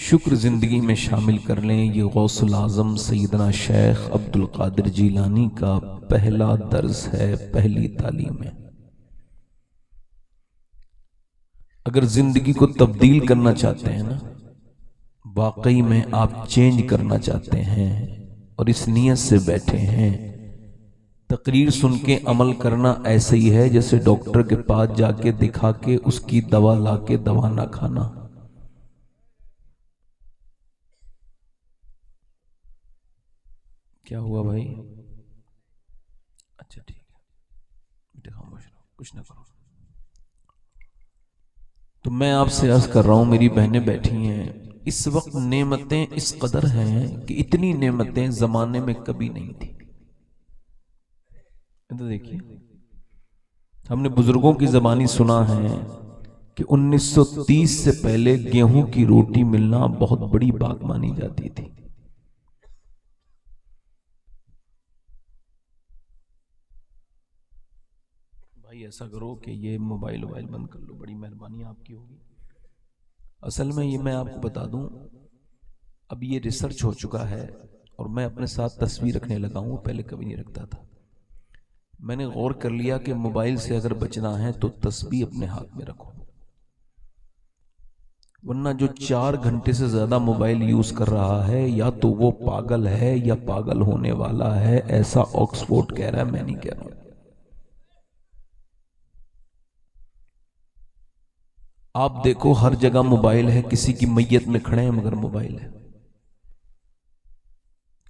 शुक्र ज़िंदगी में शामिल कर लें। ये गौसुल आज़म सैयदना शेख अब्दुल कादिर जीलानी का पहला दर्स है, पहली तालीम है। अगर ज़िंदगी को तब्दील करना चाहते हैं ना, वाकई में आप चेंज करना चाहते हैं और इस नीयत से बैठे हैं, तकरीर सुन के अमल करना ऐसे ही है जैसे डॉक्टर के पास जाके दिखा के उसकी दवा लाके दवा ना खाना। क्या हुआ भाई? अच्छा ठीक है, बेटे खामोश रहो, कुछ ना करो। तो मैं आपसे अर्ज कर रहा हूं, मेरी बहनें बैठी हैं, इस वक्त नेमतें इस कदर हैं कि इतनी नेमतें जमाने में कभी नहीं थी। तो देखिए, हमने बुजुर्गों की ज़बानी सुना है कि 1930 से पहले गेहूं की रोटी मिलना बहुत बड़ी बात मानी जाती थी। भाई ऐसा करो कि ये मोबाइल बंद कर लो, बड़ी मेहरबानी आपकी होगी। असल में ये मैं आपको बता दूं, अब ये रिसर्च हो चुका है और मैं अपने साथ तस्वीर रखने लगा हूं, पहले कभी नहीं रखता था। मैंने गौर कर लिया कि मोबाइल से अगर बचना है तो तस्बीह अपने हाथ में रखो, वरना जो 4 घंटे से ज्यादा मोबाइल यूज कर रहा है या तो वो पागल है या पागल होने वाला है, ऐसा ऑक्सफोर्ड कह रहा है, मैं नहीं कह रहा हूं। आप देखो हर जगह मोबाइल है, किसी की मैयत में खड़े हैं मगर मोबाइल है,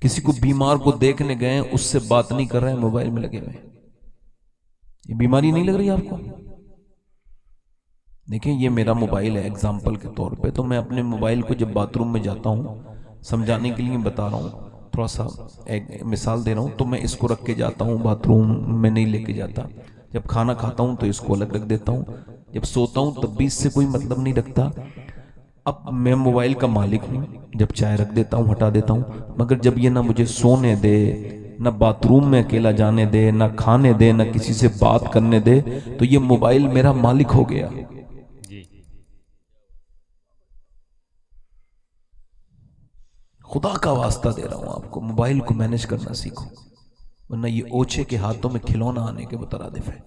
किसी को बीमार को देखने गए उससे बात नहीं कर रहे हैं, मोबाइल में लगे हुए। ये बीमारी नहीं लग रही आपको? देखिए ये मेरा मोबाइल है एग्जाम्पल के तौर पे, तो मैं अपने मोबाइल को जब बाथरूम में जाता हूँ, समझाने के लिए बता रहा हूँ, थोड़ा सा एक मिसाल दे रहा हूँ, तो मैं इसको रख के जाता हूँ, बाथरूम में नहीं लेके जाता। जब खाना खाता हूँ तो इसको अलग रख देता हूँ, जब सोता हूँ तब भी इससे कोई मतलब नहीं रखता। अब मैं मोबाइल का मालिक हूँ, जब चाय रख देता हूँ, हटा देता हूँ, मगर जब ये ना मुझे सोने दे, ना बाथरूम में अकेला जाने दे, ना खाने दे, ना किसी से बात करने दे, तो ये मोबाइल मेरा मालिक हो गया। खुदा का वास्ता दे रहा हूं आपको, मोबाइल को मैनेज करना सीखो, वरना ये ओछे के हाथों में खिलौना आने के मुतरादिफ है।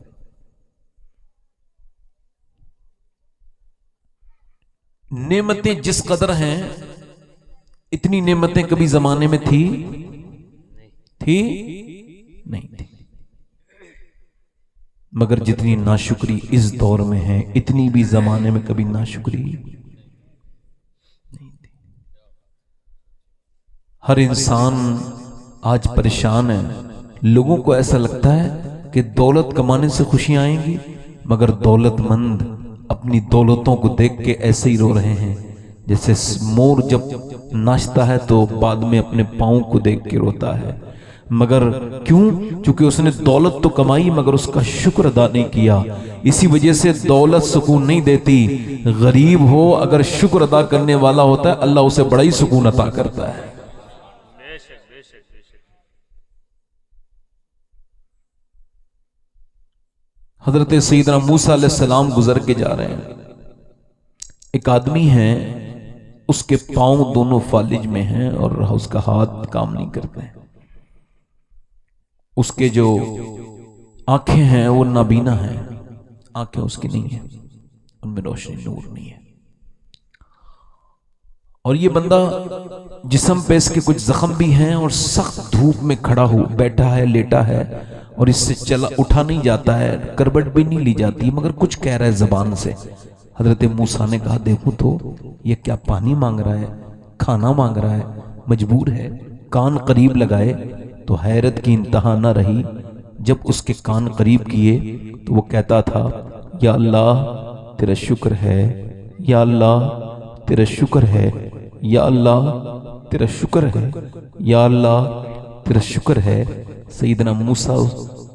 नेमतें जिस कदर हैं, इतनी नेमतें कभी जमाने में थी नहीं थी, मगर जितनी नाशुक्री इस दौर में है, इतनी भी जमाने में कभी नाशुक्री नहीं थी। हर इंसान आज परेशान है। लोगों को ऐसा लगता है कि दौलत कमाने से खुशियां आएंगी, मगर दौलतमंद अपनी दौलतों को देख के ऐसे ही रो रहे हैं जैसे मोर जब नाचता है तो बाद में अपने पाँव को देख के रोता है। मगर क्यों? क्योंकि उसने दौलत तो कमाई मगर उसका शुक्र अदा नहीं किया। इसी वजह से दौलत सुकून नहीं देती। गरीब हो अगर शुक्र अदा करने वाला होता है, अल्लाह उसे बड़ा ही सुकून अता करता है। हजरत सैयदना मूसा अलैहिस्सलाम गुजर के जा रहे हैं, एक आदमी है, उसके पांव दोनों फालिज में हैं और उसका हाथ काम नहीं करते हैं, उसके जो आंखें हैं वो नाबीना हैं, आंखें उसकी नहीं है, उनमें रोशनी नूर नहीं है। और ये बंदा जिस्म पे इसके कुछ जख्म भी हैं और सख्त धूप में खड़ा हो बैठा है, लेटा है, और इससे चला उठा नहीं जाता है, करबट भी नहीं ली जाती, मगर कुछ कह रहा है जबान से। हजरत मूसा ने कहा देखो तो ये क्या पानी मांग रहा है, खाना मांग रहा है, मजबूर है। कान करीब लगाए तो हैरत की इंतहा न रही। जब उसके कान करीब किए तो वो कहता था, या अल्लाह तेरा शुक्र है, या अल्लाह तेरा शुक्र है, या अल्लाह तेरा शुक्र है, या अल्लाह तेरा शुक्र है। सैयदना मूसा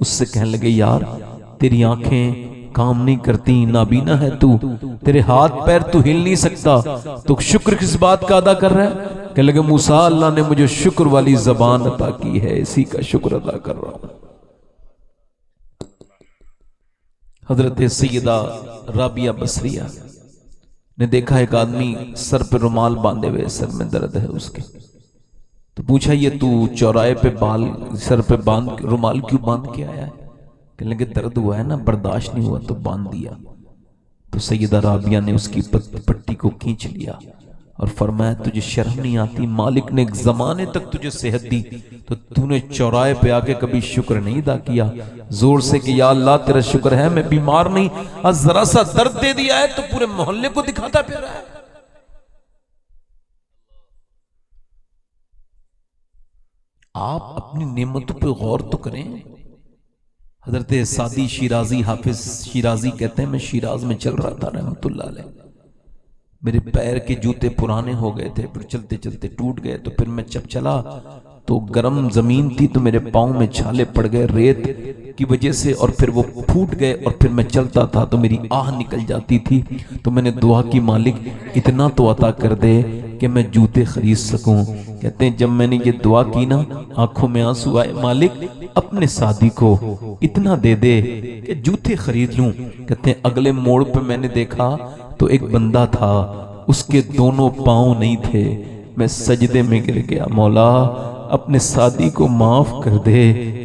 उससे कहने लगे, यार तेरी आंखें काम नहीं करती, नाबीना है तू, तेरे हाथ पैर तू हिल नहीं सकता, तो शुक्र किस बात का अदा कर रहा है? कहने लगे मूसा अल्लाह ने मुझे शुक्र वाली जबान अता की है, इसी का शुक्र अदा कर रहा हूं। हजरत सैयदा राबिया बसरिया ने देखा एक आदमी सर पे रुमाल बांधे हुए, सर में दर्द है उसके, तो पूछा ये तू चौराहे पे बाल सर पे बांध रुमाल क्यों बांध के आया है? कहने लगे दर्द हुआ है ना, बर्दाश्त नहीं हुआ तो बांध दिया। तो सैयदा राबिया ने उसकी पट्टी को खींच लिया और फरमाया तुझे शर्म नहीं आती, मालिक ने एक जमाने तक तुझे सेहत दी तो तूने चौराहे पे आके कभी शुक्र नहीं अदा किया जोर से कि या अल्लाह तेरा शुक्र है मैं बीमार नहीं, आज जरा सा दर्द दे दिया है तो पूरे मोहल्ले को दिखाता फिर रहा है। आप अपनी नेमतों पे गौर तो करें। हजरत सादी शिराजी, हाफिज शिराजी कहते हैं मैं शिराज में चल रहा था रहमतुल्लाह अलैह, मेरे पैर के जूते पुराने हो गए थे, फिर चलते चलते टूट गए, तो फिर मैं जब चला तो गर्म जमीन थी तो मेरे पाँव में छाले पड़ गए रेत की वजह से, और फिर वो फूट गए, और फिर मैं चलता था तो मेरी आह निकल जाती थी। तो मैंने दुआ की मालिक इतना तो अता कर दे कि मैं जूते खरीद सकूं। कहते हैं जब मैंने ये दुआ की ना आंखों में आंसू आए, मालिक अपने सादी को इतना दे दे कि जूते खरीद लूं। कहते हैं अगले मोड़ पे मैंने देखा तो एक बंदा था, उसके दोनों पांव नहीं थे, मैं सजदे में गिर गया, मौला अपने सादी को माफ कर दे,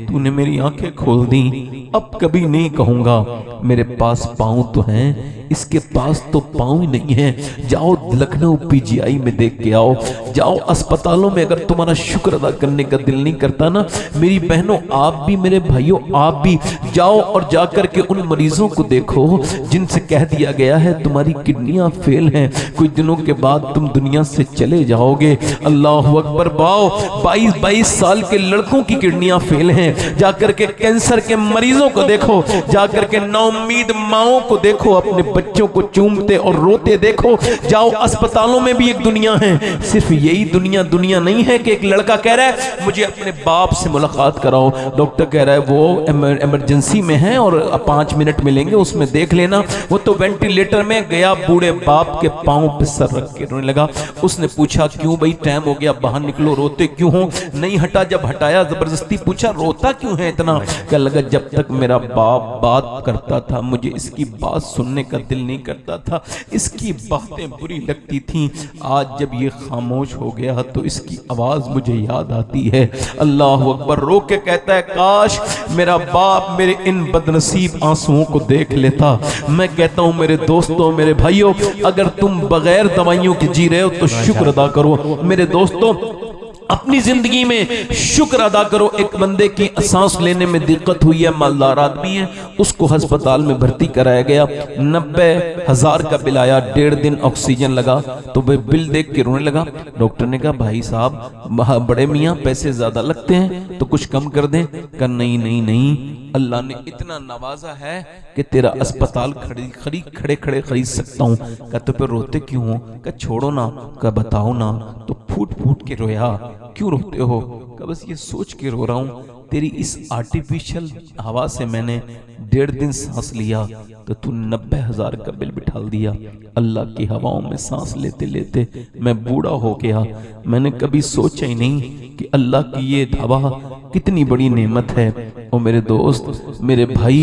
तूने मेरी आंखें खोल दी, अब कभी नहीं कहूंगा मेरे पास पाँव तो हैं, इसके पास तो पाँव ही नहीं है। जाओ लखनऊ पीजीआई में देख के आओ, जाओ अस्पतालों में, अगर तुम्हारा शुक्र अदा करने का दिल नहीं करता ना, मेरी बहनों आप भी, मेरे भाइयों आप भी जाओ और जाकर के उन मरीजों को देखो जिनसे कह दिया गया है तुम्हारी किडनियां फेल हैं, कुछ दिनों के बाद तुम दुनिया से चले जाओगे। अल्लाह अकबर। बाओ 22 साल के लड़कों की किडनियां फेल हैं, जाकर के कैंसर के मरीजों को देखो, जाकर के नाउम्मीद माओं को देखो, अपने बच्चों को चूमते और रोते देखो। जाओ अस्पतालों में भी एक दुनिया है, सिर्फ यही दुनिया नहीं है कि एक लड़का कह रहा है मुझे अपने बाप से मुलाकात कराओ, डॉक्टर कह रहा है वो इमरजेंसी में है और 5 मिनट मिलेंगे उसमें देख लेना, वो तो वेंटिलेटर में गया, बूढ़े बाप के पांव पे सर रख के रोने लगा। उसने पूछा क्यों भाई टाइम हो गया बाहर निकलो, रोते क्यों हो? नहीं हटा, जब हटाया जबरदस्ती पूछा रोता क्यों है इतना? क्या लगा जब तक मेरा बाप बात करता था मुझे इसकी बात सुनने का दिल नहीं करता था, इसकी बातें बुरी लगती थीं, आज जब ये खामोश हो गया तो इसकी आवाज मुझे याद आती है। अल्लाह अकबर। रो के कहता है काश मेरा बाप मेरे इन बदनसीब आंसुओं को देख लेता। मैं कहता हूं मेरे दोस्तों, मेरे भाइयों, अगर तुम बगैर दवाइयों के जी रहे हो तो शुक्र अदा करो। मेरे दोस्तों अपनी जिंदगी में शुक्र अदा करो। एक बंदे की सांस लेने में दिक्कत हुई है, मालदार आदमी है, उसको अस्पताल में भर्ती कराया गया, 90,000 का बिल आया, 1.5 दिन ऑक्सीजन लगा, तो वह बिल देख के रोने लगा। डॉक्टर ने कहा भाई साहब बड़े मियाँ पैसे ज्यादा लगते हैं तो कुछ कम कर दें। कहा नहीं, अल्लाह ने इतना नवाजा है कि तेरा अस्पताल खड़े खड़े खरीद सकता हूँ। कहा तो फिर रोते क्यों हो? कहा छोड़ो ना। कहा बताओ ना। तो फूट फूट के रोया। क्यों रोते हो? कहा बस ये सोच के रो रहा हूँ तेरी इस आर्टिफिशियल हवा से मैंने 1.5 दिन सांस लिया तो तू 90,000 का बिल बिठा दिया। अल्लाह की हवाओं में सांस लेते लेते मैं बूढ़ा हो गया। मैंने कभी सोचा ही नहीं कि अल्लाह की ये हवा कितनी बड़ी नेमत है। और मेरे दोस्त, मेरे भाई,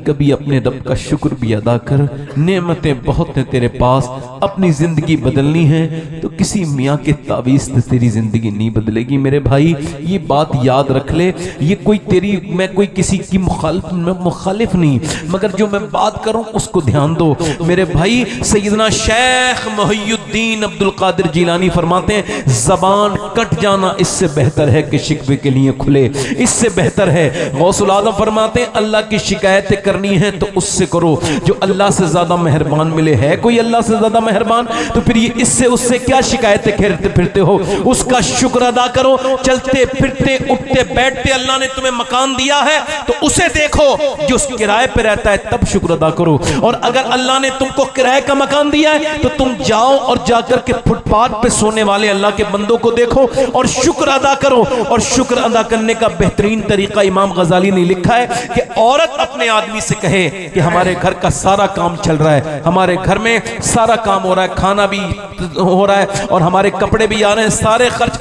कभी अपने रब का शुक्र भी अदा कर। नेमतें बहुत हैं तेरे पास, अपनी जिंदगी बदलनी है तो किसी मियाँ के तावीज़ से तेरी जिंदगी नहीं बदलेगी। मेरे भाई ये बात याद रख ले, ये कोई तेरी, मैं कोई किसी की मुखालिफ नहीं, मगर जो मैं बात करूं उसको ध्यान दो। मेरे भाई सैयदना शेख मुहियुद्दीन अब्दुल कादिर जिलानी फरमाते हैं जबान कट जाना इससे बेहतर है कि शिकवे के लिए खुले, इससे बेहतर है। गौसुल आज़म फरमाते हैं अल्लाह की शिकायतें करनी है तो उससे करो जो अल्लाह से ज्यादा मेहरबान मिले। है कोई अल्लाह से ज्यादा मेहरबान? तो फिर ये इससे उससे क्या शिकायतें करते फिरते हो? उसका शुक्र अदा करो। चलते फिरते उठते बैठते अल्लाह ने तुम्हें मकान दिया है तो उसे देखो, जो उस किराए पे रहता है तब शुक्र अदा करो। और अगर अल्लाह ने तुमको किराए का मकान दिया है तो तुम जाओ और जाकर के फुटपाथ पे सोने वाले अल्लाह के बंदों को देखो और शुक्र अदा करो। और शुक्र अदा करने का बेहतरीन तरीका इमाम गजाली ने लिखा है कि औरत अपने आदमी से कहे कि हमारे घर का सारा काम चल रहा है, हमारे घर में सारा काम हो रहा है, खाना भी हो रहा है और हमारे कपड़े भी आ रहे हैं, सारे खर्च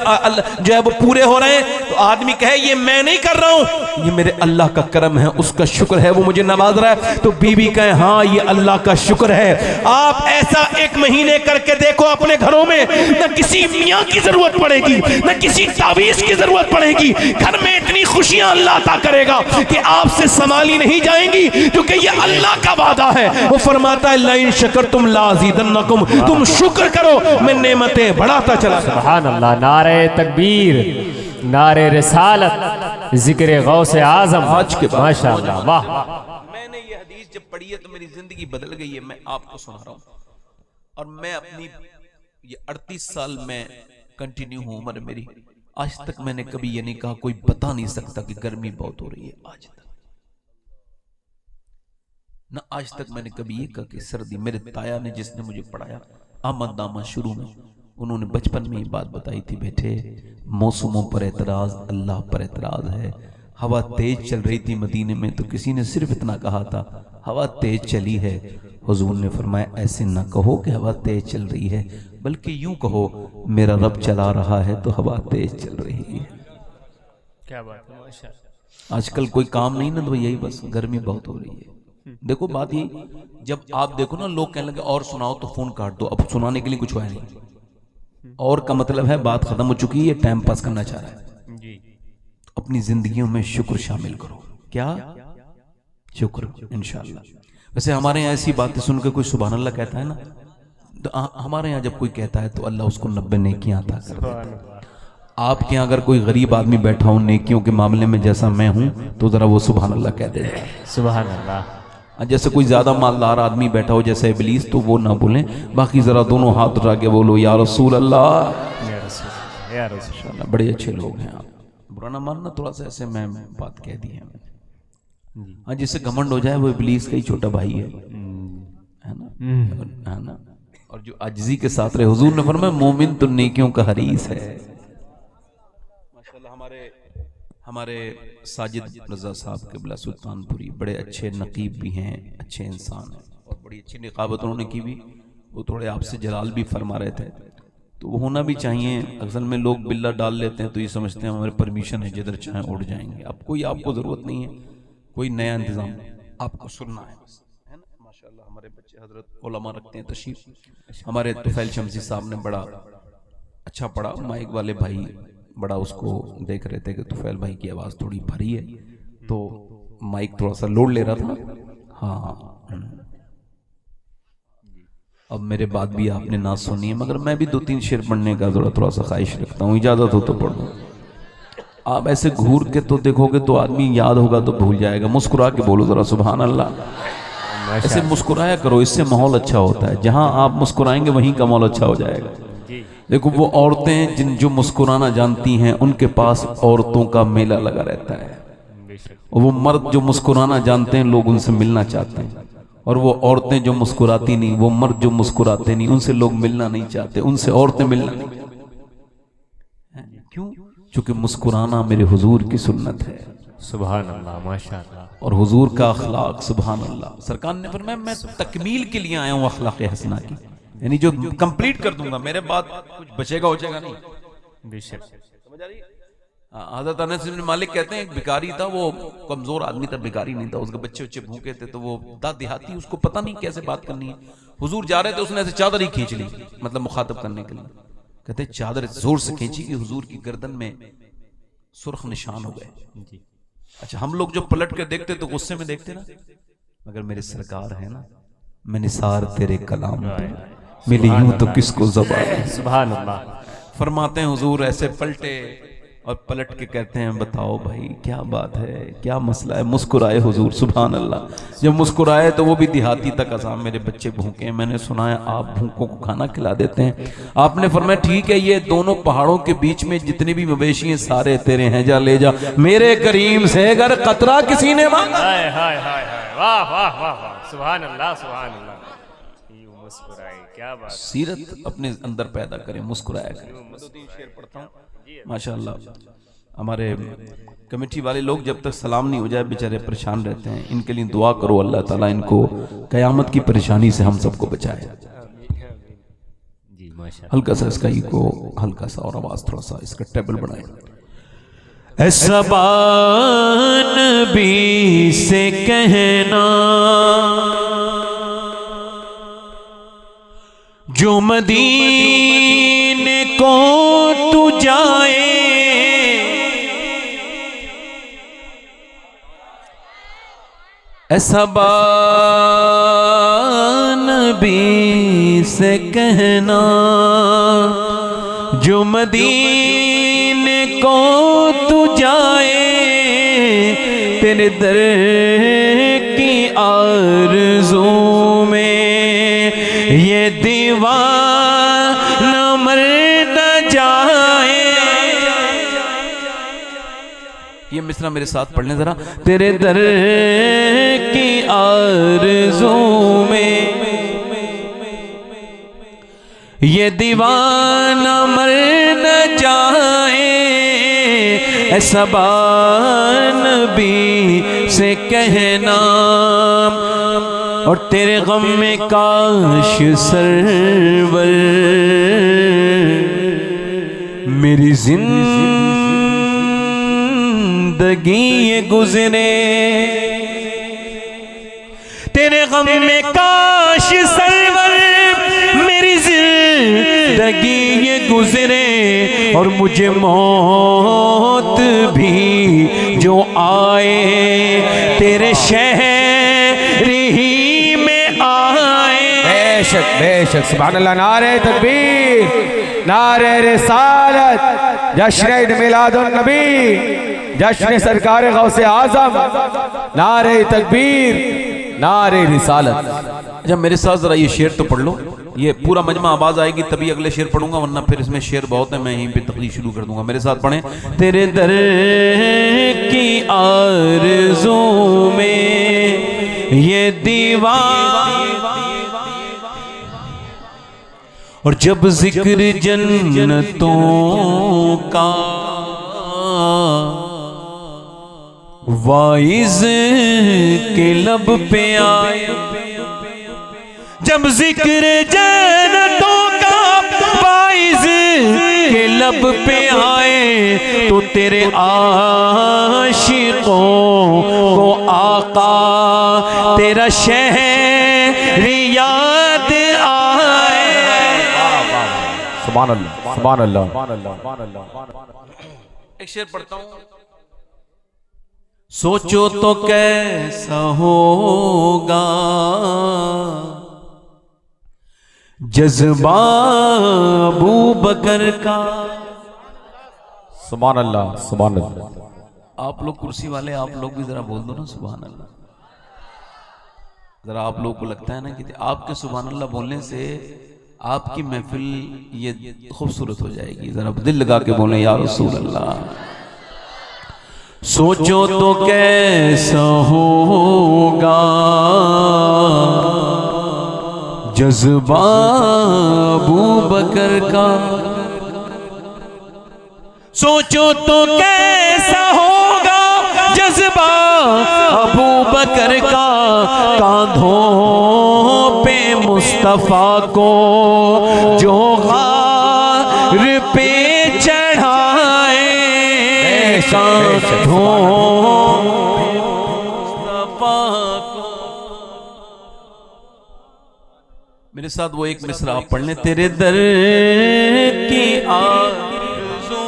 जो है वो पूरे हो रहे हैं, तो आदमी कहे ये मैं नहीं कर रहा हूं, ये मेरे अल्लाह का करम है, उसका शुक्र है, वो मुझे नवाज रहा है। तो बीवी कहे हाँ ये अल्लाह का शुक्र है। आप ऐसा 1 महीने करके देखो अपने घरों में, न किसी मियाँ की जरूरत पड़ेगी, न किसी तावीज की जरूरत पड़ेगी। घर में इतनी खुशियां अल्लाह अता करेगा कि आपसे संभाली नहीं जाएंगी, क्योंकि ये अल्लाह का वादा है। वो फरमाता है लाइन शकरतुम लाज़ीदन्नकुम, तुम शुक्र करो मैं नेमतें बढ़ाता चला। सुभान अल्लाह। नारे तकबीर, नारे रिसालत, जिक्र गौसे आजम आज के बाद माशाअल्लाह। वाह, मैंने ये हदीस जब पढ़ी है तो मेरी जिंदगी बदल गई है। मैं आपको सुना रहा हूँ, और मैं अपनी ये 38 साल में कंटिन्यू हूँ उम्र मेरी, आज तक मैंने कभी ये नहीं कहा, कोई बता नहीं सकता कि गर्मी बहुत हो रही है, आज तक ना, आज तक मैंने कभी ये कहा कि सर्दी। मेरे ताया ने, जिसने मुझे पढ़ाया अहमद दामा शुरू में, उन्होंने बचपन में ही बात बताई थी, बेटे मौसमों पर एतराज अल्लाह पर एतराज है। हवा तेज चल रही थी मदीने में, तो किसी ने सिर्फ इतना कहा था हवा तेज चली है। हुजूर ने फरमाया ऐसे ना कहो कि हवा तेज चल रही है, बल्कि यूं कहो मेरा रब चला रहा है तो हवा तेज चल रही है। क्या बात है माशाअल्लाह। आजकल कोई काम नहीं ना, तो यही बस गर्मी बहुत हो रही है। देखो बात ये, जब आप देखो ना लोग कहने लगे और सुनाओ तो फोन काट दो, अब सुनाने के लिए कुछ है नहीं। और का मतलब है बात खत्म हो चुकी है, टाइम पास करना चाह रहा है जी। तो अपनी जिंदगियों में शुक्र शामिल करो। क्या शुक्र? इंशाअल्लाह। वैसे हमारे यहाँ ऐसी बातें सुनकर कोई सुभान अल्लाह कहता है ना, तो हमारे यहाँ जब कोई कहता है तो अल्लाह उसको 90 नेकियां अता कर देता है। आपके यहाँ अगर कोई गरीब आदमी बैठा हो नेकियों के मामले में जैसा मैं हूं, तो जरा वो सुभान अल्लाह कह दे। सुभान अल्लाह। जैसे कोई ज्यादा मालदार आदमी बैठा हो जैसे इब्लीस, तो वो ना बोलें, बाकी जरा दोनों हाथ उठा के बोलो या रसूल अल्लाह, या रसूल। बड़े अच्छे लोग हैं आप, बुरा ना मानना, थोड़ा सा ऐसे मैं बात कह दी है। हाँ, जिससे घमंड हो जाए वो इब्लीस का ही छोटा भाई है ना। और जो आजिज़ी के साथ रहे, हुजूर ने फरमाया मोमिन तो नेकियों का हरीस है। माशाल्लाह हमारे साजिद रजा साहब क़िबला सुल्तानपुरी बड़े अच्छे नकीब भी हैं, अच्छे इंसान हैं, और बड़ी अच्छी निकाबत उन्होंने की भी। वो थोड़े आपसे जलाल भी फरमा रहे थे, तो वो होना भी चाहिए। असल में लोग बिल्ला डाल लेते हैं तो ये समझते हैं हमारे परमिशन है, जिधर चाहें उड़ जाएंगे। अब कोई आपको ज़रूरत नहीं है, कोई नया इंतज़ाम, आपको सुनना है बस, है ना। माशाल्लाह हमारे बच्चे हजरत उलमा रखते हैं तशरीफ। हमारे तुफैल शमसी साहब ने बड़ा अच्छा पढ़ा, माइक वाले भाई बड़ा उसको देख रहे थे कि तुफैल भाई की आवाज़ थोड़ी भारी है, तो माइक थोड़ा सा लोड ले रहा था। हाँ, अब मेरे बाद भी आपने ना सुनी है, मगर मैं भी 2-3 शेर पढ़ने का थोड़ा सा ख्वाहिश रखता हूँ, इजाज़त हो तो पढ़ दूँ। आप ऐसे घूर के तो देखोगे तो आदमी याद होगा तो भूल जाएगा। मुस्कुरा के बोलो जरा सुभान अल्लाह। ऐसे मुस्कुराया करो, इससे माहौल अच्छा होता है। जहां आप मुस्कुराएंगे वहीं का माहौल अच्छा हो जाएगा। देखो वो औरतें जो मुस्कुराना जानती हैं, उनके पास औरतों का मेला लगा रहता है। और वो मर्द जो मुस्कुराना जानते हैं, लोग उनसे मिलना चाहते हैं। और वो औरतें जो मुस्कुराती नहीं, वो मर्द जो मुस्कुराते नहीं, उनसे लोग मिलना नहीं चाहते, उनसे औरतें मिलना नहीं चाहती। क्यों? क्योंकि मुस्कुराना मेरे हुजूर की सुन्नत है। सुभान अल्लाह, माशाअल्लाह। और हुजूर का अखलाक, सुभान अल्लाह। सरकार ने फरमाया मैं तकमील के लिए आया हूँ अखलाक हसना की, यानी जो कंप्लीट कर दूंगा, मेरे बाद कुछ बचेगा उचेगा नहीं। बेशक। समझ आ रही है? हज़रत अनस इब्न मालिक कहते हैं एक भिखारी था, वो कमजोर आदमी था, भिखारी नहीं था, उसके बच्चे बच्चे भूखे थे, तो वो देहाती, उसको पता नहीं कैसे बात करनी है। हुजूर जा रहे थे, उसने ऐसे चादर ही खींच ली, मतलब मुखातब करने के लिए। कहते चादर जोर से खींची कि हुजूर की गर्दन में सुर्ख निशान हो गए। अच्छा, हम लोग जो पलट कर देखते तो गुस्से में देखते ना, मगर मेरे सरकार है ना, मैं निसार तेरे कलाम मिली यूं तो किसको ज़बान। सुभान अल्लाह। फरमाते हैं हुजूर ऐसे पलटे और पलट के कहते हैं बताओ भाई क्या बात है, क्या मसला है। मुस्कुराए हुजूर, सुभान अल्लाह। जब मुस्कुराए तो वो भी देहाती तक आसाम, मेरे बच्चे भूखे हैं, मैंने सुना है आप भूखों को खाना खिला देते हैं। आपने फरमाया ठीक है, ये दोनों पहाड़ों के बीच में जितने भी मवेशी हैं सारे तेरे हैं, जा ले जा। मेरे करीम से अगर कतरा किसी ने मांगा, हाय हाय हाय हाय, वाह वाह वाह वाह, सुभान अल्लाह सुभान अल्लाह। मुस्कुराए, क्या बात। सीरत अपने अंदर पैदा करें, मुस्कुराया करें। 2-3 शेर पढ़ता हूँ माशाअल्लाह। हमारे कमेटी वाले लोग जब तक सलाम नहीं हो जाए बेचारे परेशान रहते हैं, इनके लिए दुआ करो अल्लाह ताला इनको कयामत की परेशानी से हम सबको बचाए। हल्का सा इसका को हल्का सा और आवाज थोड़ा सा इसका टेबल बनाए। ऐसा नबी से कहना जो मदीने को तू जाए, ऐसा नबी से कहना जो मदीने को तू जाए, तेरे दर की आरज़ू में ये दीवाना मर न जाए। ये मिसरा मेरे साथ पढ़ लें जरा। तेरे दर की आरज़ू में ये दीवाना मर न जाए, ऐसा नबी से कहना। और तेरे गम में काश सरवर मेरी जिंदगी ये गुजरे, तेरे गम में काश सरवर मेरी जिंदगी ये गुजरे, और मुझे मौत भी जो आए तेरे शहर ही में आए। बेशक बेशक सुभान अल्लाह। नारे तकबीर, नारे रिसालत, जश्न ईद मिलादुन नबी, जश्न सरकार गौसे आजम, नारे तकबीर, नारे रिसालत। जब मेरे साथ जरा ये शेर तो पढ़ लो, ये पूरा मजमा आवाज आएगी तभी अगले शेर पढ़ूंगा, वरना फिर इसमें शेर बहुत है, मैं यहीं पे तकलीफ शुरू कर दूंगा। मेरे साथ पढ़ें। तेरे दर की आरज़ू में ये दीवाना, और जब जिक्र जन्नतों का वाइज के लब पे आए, जब जिक्र जन्नतों का वाइज के लब पे आए, तो तेरे आशिकों को आका तेरा शहर याद आए। सुभान अल्लाह, सुभान अल्लाह। एक शेर पढ़ता हूं। सोचो तो कैसा होगा जज्बा अबू बकर का। सुभान अल्लाह, सुभान अल्लाह। आप लोग कुर्सी वाले, आप लोग भी जरा बोल दो ना सुभान अल्लाह। जरा आप लोगों को लगता है ना कि आपके सुभान अल्लाह बोलने से आपकी महफिल ये खूबसूरत हो जाएगी। जरा दिल लगा के बोले या रसूल अल्लाह। सोचो तो कैसा होगा जज्बा अबू बकर का, सोचो तो कैसा होगा जज्बा अबू बकर का, कांधों पे मुस्तफा को जो गार पे चढ़ाए, कांधों मुस्तफा को। मेरे साथ वो एक मिसरा आप पढ़ लें। तेरे दर की आरज़ू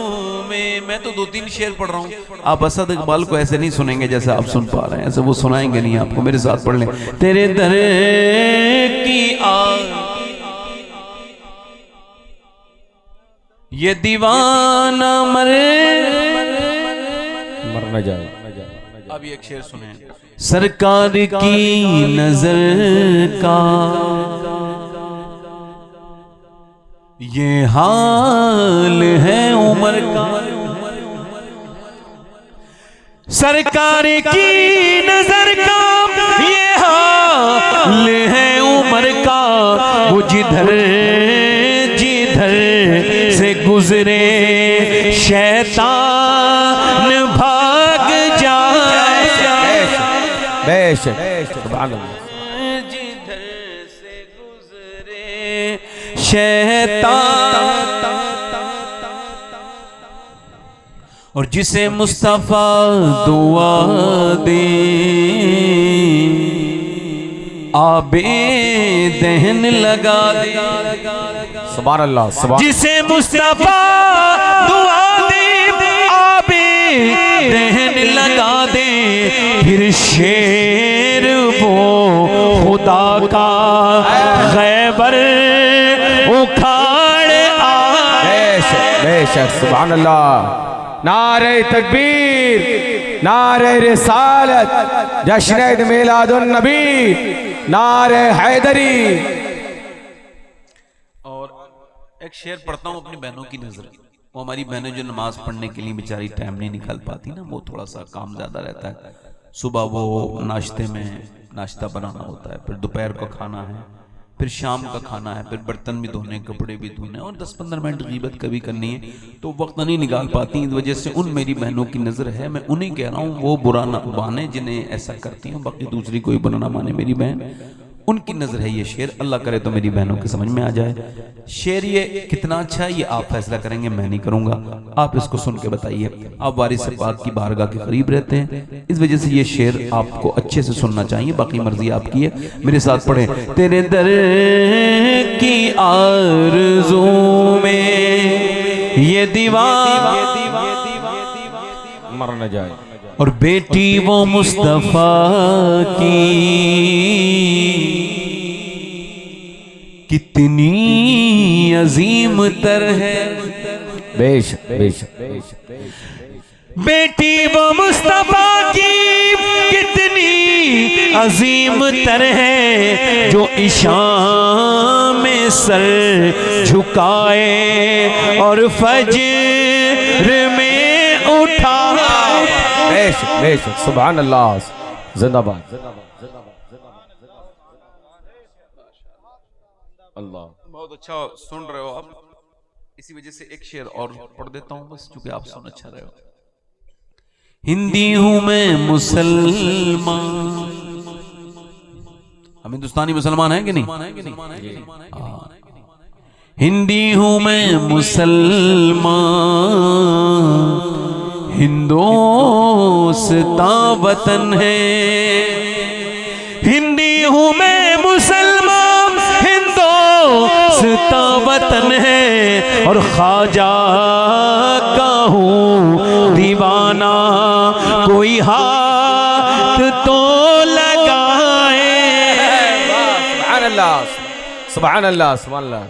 में, मैं तो 2-3 शेर पढ़ रहा हूँ, आप असद इकबाल को ऐसे नहीं सुनेंगे जैसे आप सुन पा रहे हैं, ऐसे वो सुनाएंगे नहीं आपको। मेरे साथ पढ़ लें। तेरे दर की ये दीवाना मर न जाए। अब एक शेर सुने। सरकार की नजर का ये हाल है उमर का, सरकार की नजर का ये हाल है उमर का, वो जिधर जिधर से गुजरे शैतान भाग जाए। बेशक जिधर से गुजरे शैतान, और जिसे मुस्तफा दुआ दे आबे दहन लगा दे। सुभान अल्लाह सुभान। जिसे मुस्तफा दुआ दे आबे दहन लगा दे, फिर शेर वो खुदा का खैबर उखाड़ बेशक सुभान अल्लाह। नारे तकबीर, नारे रिसालत, जश्न मिलादुन नबी, नारे हैदरी। और एक शेर पढ़ता हूँ अपनी बहनों की नजर। वो हमारी बहनें जो नमाज पढ़ने के लिए बेचारी टाइम नहीं निकाल पाती ना, वो थोड़ा सा काम ज्यादा रहता है। सुबह वो नाश्ते में नाश्ता बनाना होता है, फिर दोपहर को खाना है, फिर शाम का खाना है, फिर बर्तन भी धोने, कपड़े भी धोने, और 10-15 मिनट गीबत कभी करनी है, तो वक्त नहीं निकाल पाती। इस वजह से उन मेरी बहनों की नज़र है, मैं उन्हीं कह रहा हूँ, वो बुरा ना माने जिन्हें ऐसा करती हूँ, बाकी दूसरी कोई बुरा ना माने मेरी बहन, उनकी नज़र है ये शेर। अल्लाह करे तो मेरी बहनों के समझ में आ जाए। शेर ये कितना अच्छा है ये आप फैसला करेंगे, मैं नहीं करूँगा। आप इसको सुन के बताइए। आप वारिस पाक की बारगाह के करीब रहते हैं, इस वजह से ये शेर आपको अच्छे से सुनना चाहिए, बाकी मर्जी आपकी है। मेरे साथ पढ़े। तेरे दर की आरज़ू में ये दीवार मर न जाए, और बेटी वो मुस्तफा की कितनी अजीम तर है। बेशक बेशक। बेटी वो मुस्तफा की कितनी अजीम तर है, जो इशाम में सर झुकाए और फज्र में उठा। बेशक बेशक सुभान अल्लाह। जिंदाबाद अल्लाह। बहुत अच्छा सुन रहे हो आप, इसी वजह से एक शेर और पढ़ देता हूँ बस, चूंकि आप सुन अच्छा रहे हो। हिंदी हूं मैं मुसलमान, हम हिंदुस्तानी मुसलमान हैं कि नहीं? हिंदी हूं मैं मुसलमान, हिंदोस्ता वतन है। हिंदी हूं मैं मुसलमान, हिंदोस्ता वतन है, और ख्वाजा का हूं दीवाना, कोई हाथ तो लगाए। सुभान अल्लाह सुभान अल्लाह सुभान अल्लाह।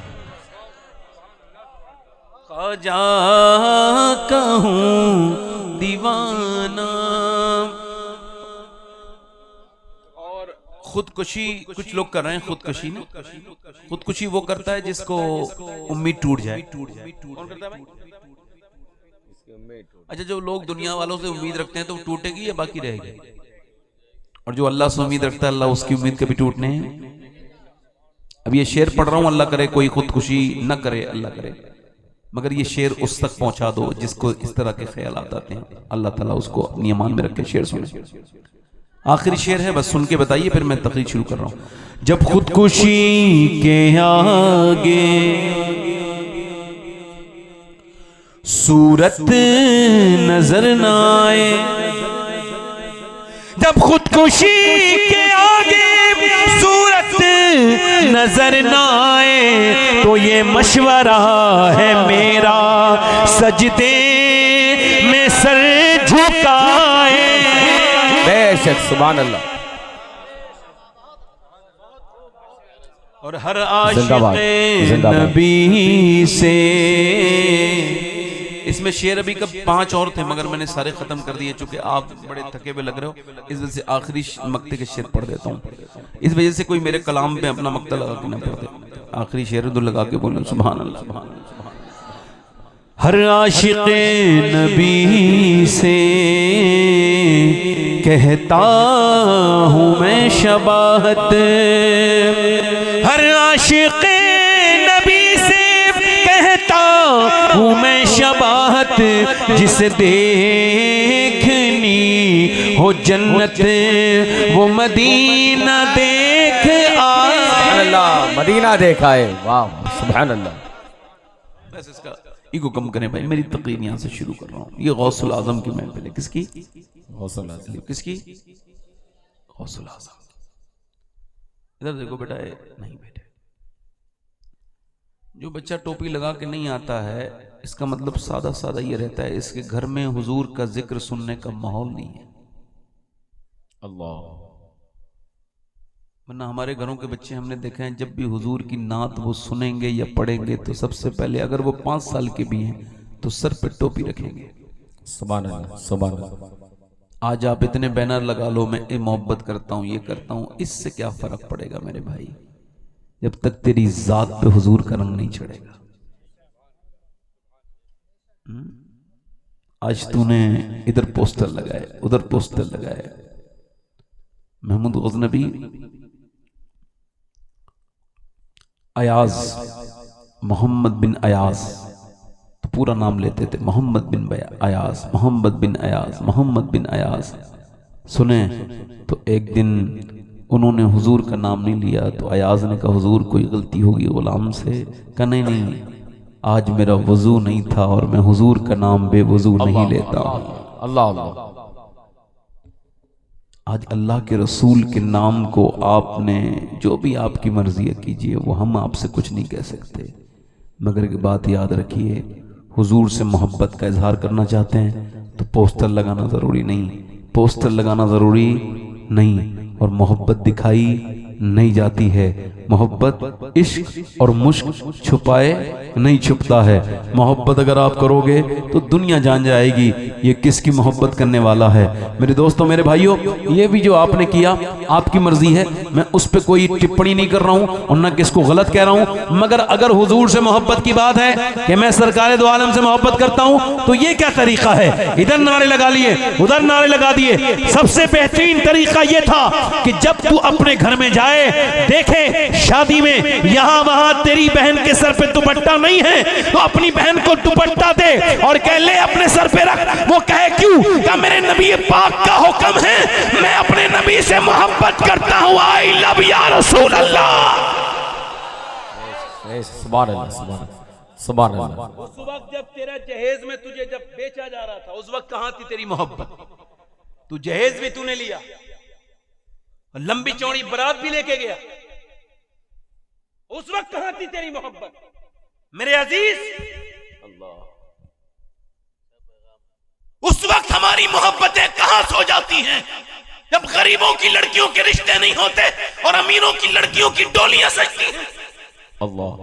ख्वाजा का हूं दीवाना। और खुदकुशी कुछ लोग कर रहे हैं, खुदकुशी ना, खुदकुशी वो करता है जिसको उम्मीद टूट जाए। कौन करता है भाई? अच्छा, जो लोग दुनिया वालों से उम्मीद रखते हैं तो वो टूटेगी या बाकी रहेगी? और जो अल्लाह से उम्मीद रखता है, अल्लाह उसकी उम्मीद कभी टूटने हैं। अब ये शेर पढ़ रहा हूं, अल्लाह करे कोई खुदकुशी न करे, अल्लाह करे, मगर ये शेर उस तक पहुंचा दो जिसको इस तरह के ख्यालात आते हैं, अल्लाह ताला उसको अपनी ईमान में रख के शेर सुने। आखिरी शेर है, बस सुन के बताइए, फिर मैं तकरीर शुरू कर रहा हूं। जब खुदकुशी के आगे सूरत नजर न आए, जब खुदकुशी के आगे सूरत नजर न आए, तो ये मशवरा है मेरा, सजदे में सर झुकाए। बेशक सुभान अल्लाह। और हर आशिक़े नबी से, इसमें शेर अभी कब 5 और थे मगर मैंने सारे खत्म कर दिए, चूंकि आप बड़े थके हुए लग रहे हो, इस वजह से आखिरी मक्ते के शेर पढ़ देता हूँ। इस वजह से कोई मेरे कलाम पे अपना मक्ता लगा के ना पढ़ दे, आखिरी शेर तो लगा के बोलो सुभान अल्लाह सुभान अल्लाह। हर आशिक़े नबी से कहता हूँ मैं शबाहत, हर आशिक़े नबी से कहता हूँ मैं शबाहत, जिसे देखनी हो जन्नत वो मदीना देख आए। अल्लाह मदीना देखा है, वाह सुभान अल्लाह। बस इसका ईगो कम करें भाई, मेरी तकरीर यहां से शुरू कर रहा हूं। ये गौसुल आजम की महफिल है। किसकी? किसकी? गौसुल आजम। इधर देखो बेटा, नहीं बेटे, जो बच्चा टोपी लगा के नहीं आता है, इसका मतलब सादा सादा ये रहता है, इसके घर में हुजूर का जिक्र सुनने का माहौल नहीं है। अल्लाह। वरना हमारे घरों के बच्चे हमने देखे हैं, जब भी हुजूर की नात वो सुनेंगे या पढ़ेंगे तो सबसे पहले, अगर वो 5 साल के भी हैं तो सर पे टोपी रखेंगे। सुभान अल्लाह, सुभान अल्लाह। आज आप इतने बैनर लगा लो, मैं ये मोहब्बत करता हूं, ये करता हूं, इससे क्या फर्क पड़ेगा मेरे भाई, जब तक तेरी जात पे हुजूर का रंग नहीं चढ़ेगा। आज तूने इधर पोस्टर लगाए, उधर पोस्टर लगाए, महमूद गजनबी अयाज, मोहम्मद बिन अयाज, तो पूरा नाम लेते थे, मोहम्मद बिन अयाज, मोहम्मद बिन अयाज, मोहम्मद बिन अयाज। सुने तो एक दिन उन्होंने हुजूर का नाम नहीं लिया, तो अयाज ने कहा हुजूर कोई गलती होगी गुलाम से? कहा नहीं नहीं, आज मेरा वजू नहीं था और मैं हुजूर का नाम बेवजू नहीं लेता हूं। अल्लाह अल्लाह। आज अल्लाह के रसूल के नाम को आपने, जो भी आपकी मर्जी है कीजिए, वो हम आपसे कुछ नहीं कह सकते, मगर एक बात याद रखिए, हुजूर से मोहब्बत का इजहार करना चाहते हैं तो पोस्टर लगाना ज़रूरी नहीं, पोस्टर लगाना ज़रूरी नहीं, और मोहब्बत दिखाई नहीं जाती है। मोहब्बत इश्क और मुश्क छुपाए नहीं छुपता है। मोहब्बत अगर आप करोगे तो दुनिया जान जाएगी ये किसकी मोहब्बत करने वाला है। मेरे दोस्तों, मेरे भाइयों, ये भी जो आपने किया आपकी मर्जी है, मैं उस पर कोई टिप्पणी नहीं कर रहा हूं और ना किसको गलत कह रहा हूं, मगर अगर हुजूर से मोहब्बत की बात है कि मैं सरकारे दो आलम से मोहब्बत करता हूं, तो ये क्या तरीका है? इधर नारे लगा लिए, उधर नारे लगा दिए। सबसे बेहतरीन तरीका यह था कि जब तू अपने घर में जाए, देखे शादी में यहां वहां तेरी बहन के सर पे दुपट्टा नहीं है, तो अपनी बहन को दुपट्टा दे और कह ले अपने सर पे रख। वो कहे क्यों? क्या मेरे नबी पाक का हुक्म है, मैं अपने नबी से मोहब्बत करता हूं, आई लव या रसूल अल्लाह। सुभान अल्लाह, सुभान अल्लाह। उस वक्त जब तेरा जहेज में तुझे जब बेचा जा रहा था, उस वक्त कहां थी तेरी मोहब्बत? तू जहेज भी तूने लिया, लंबी चौड़ी बारात भी लेके गया, उस वक्त कहां थी तेरी मोहब्बत मेरे अजीज? उस वक्त हमारी मोहब्बतें कहां सो जाती हैं, जब गरीबों की लड़कियों के रिश्ते नहीं होते और अमीरों की लड़कियों की डोलियां सजती हैं। अल्लाह।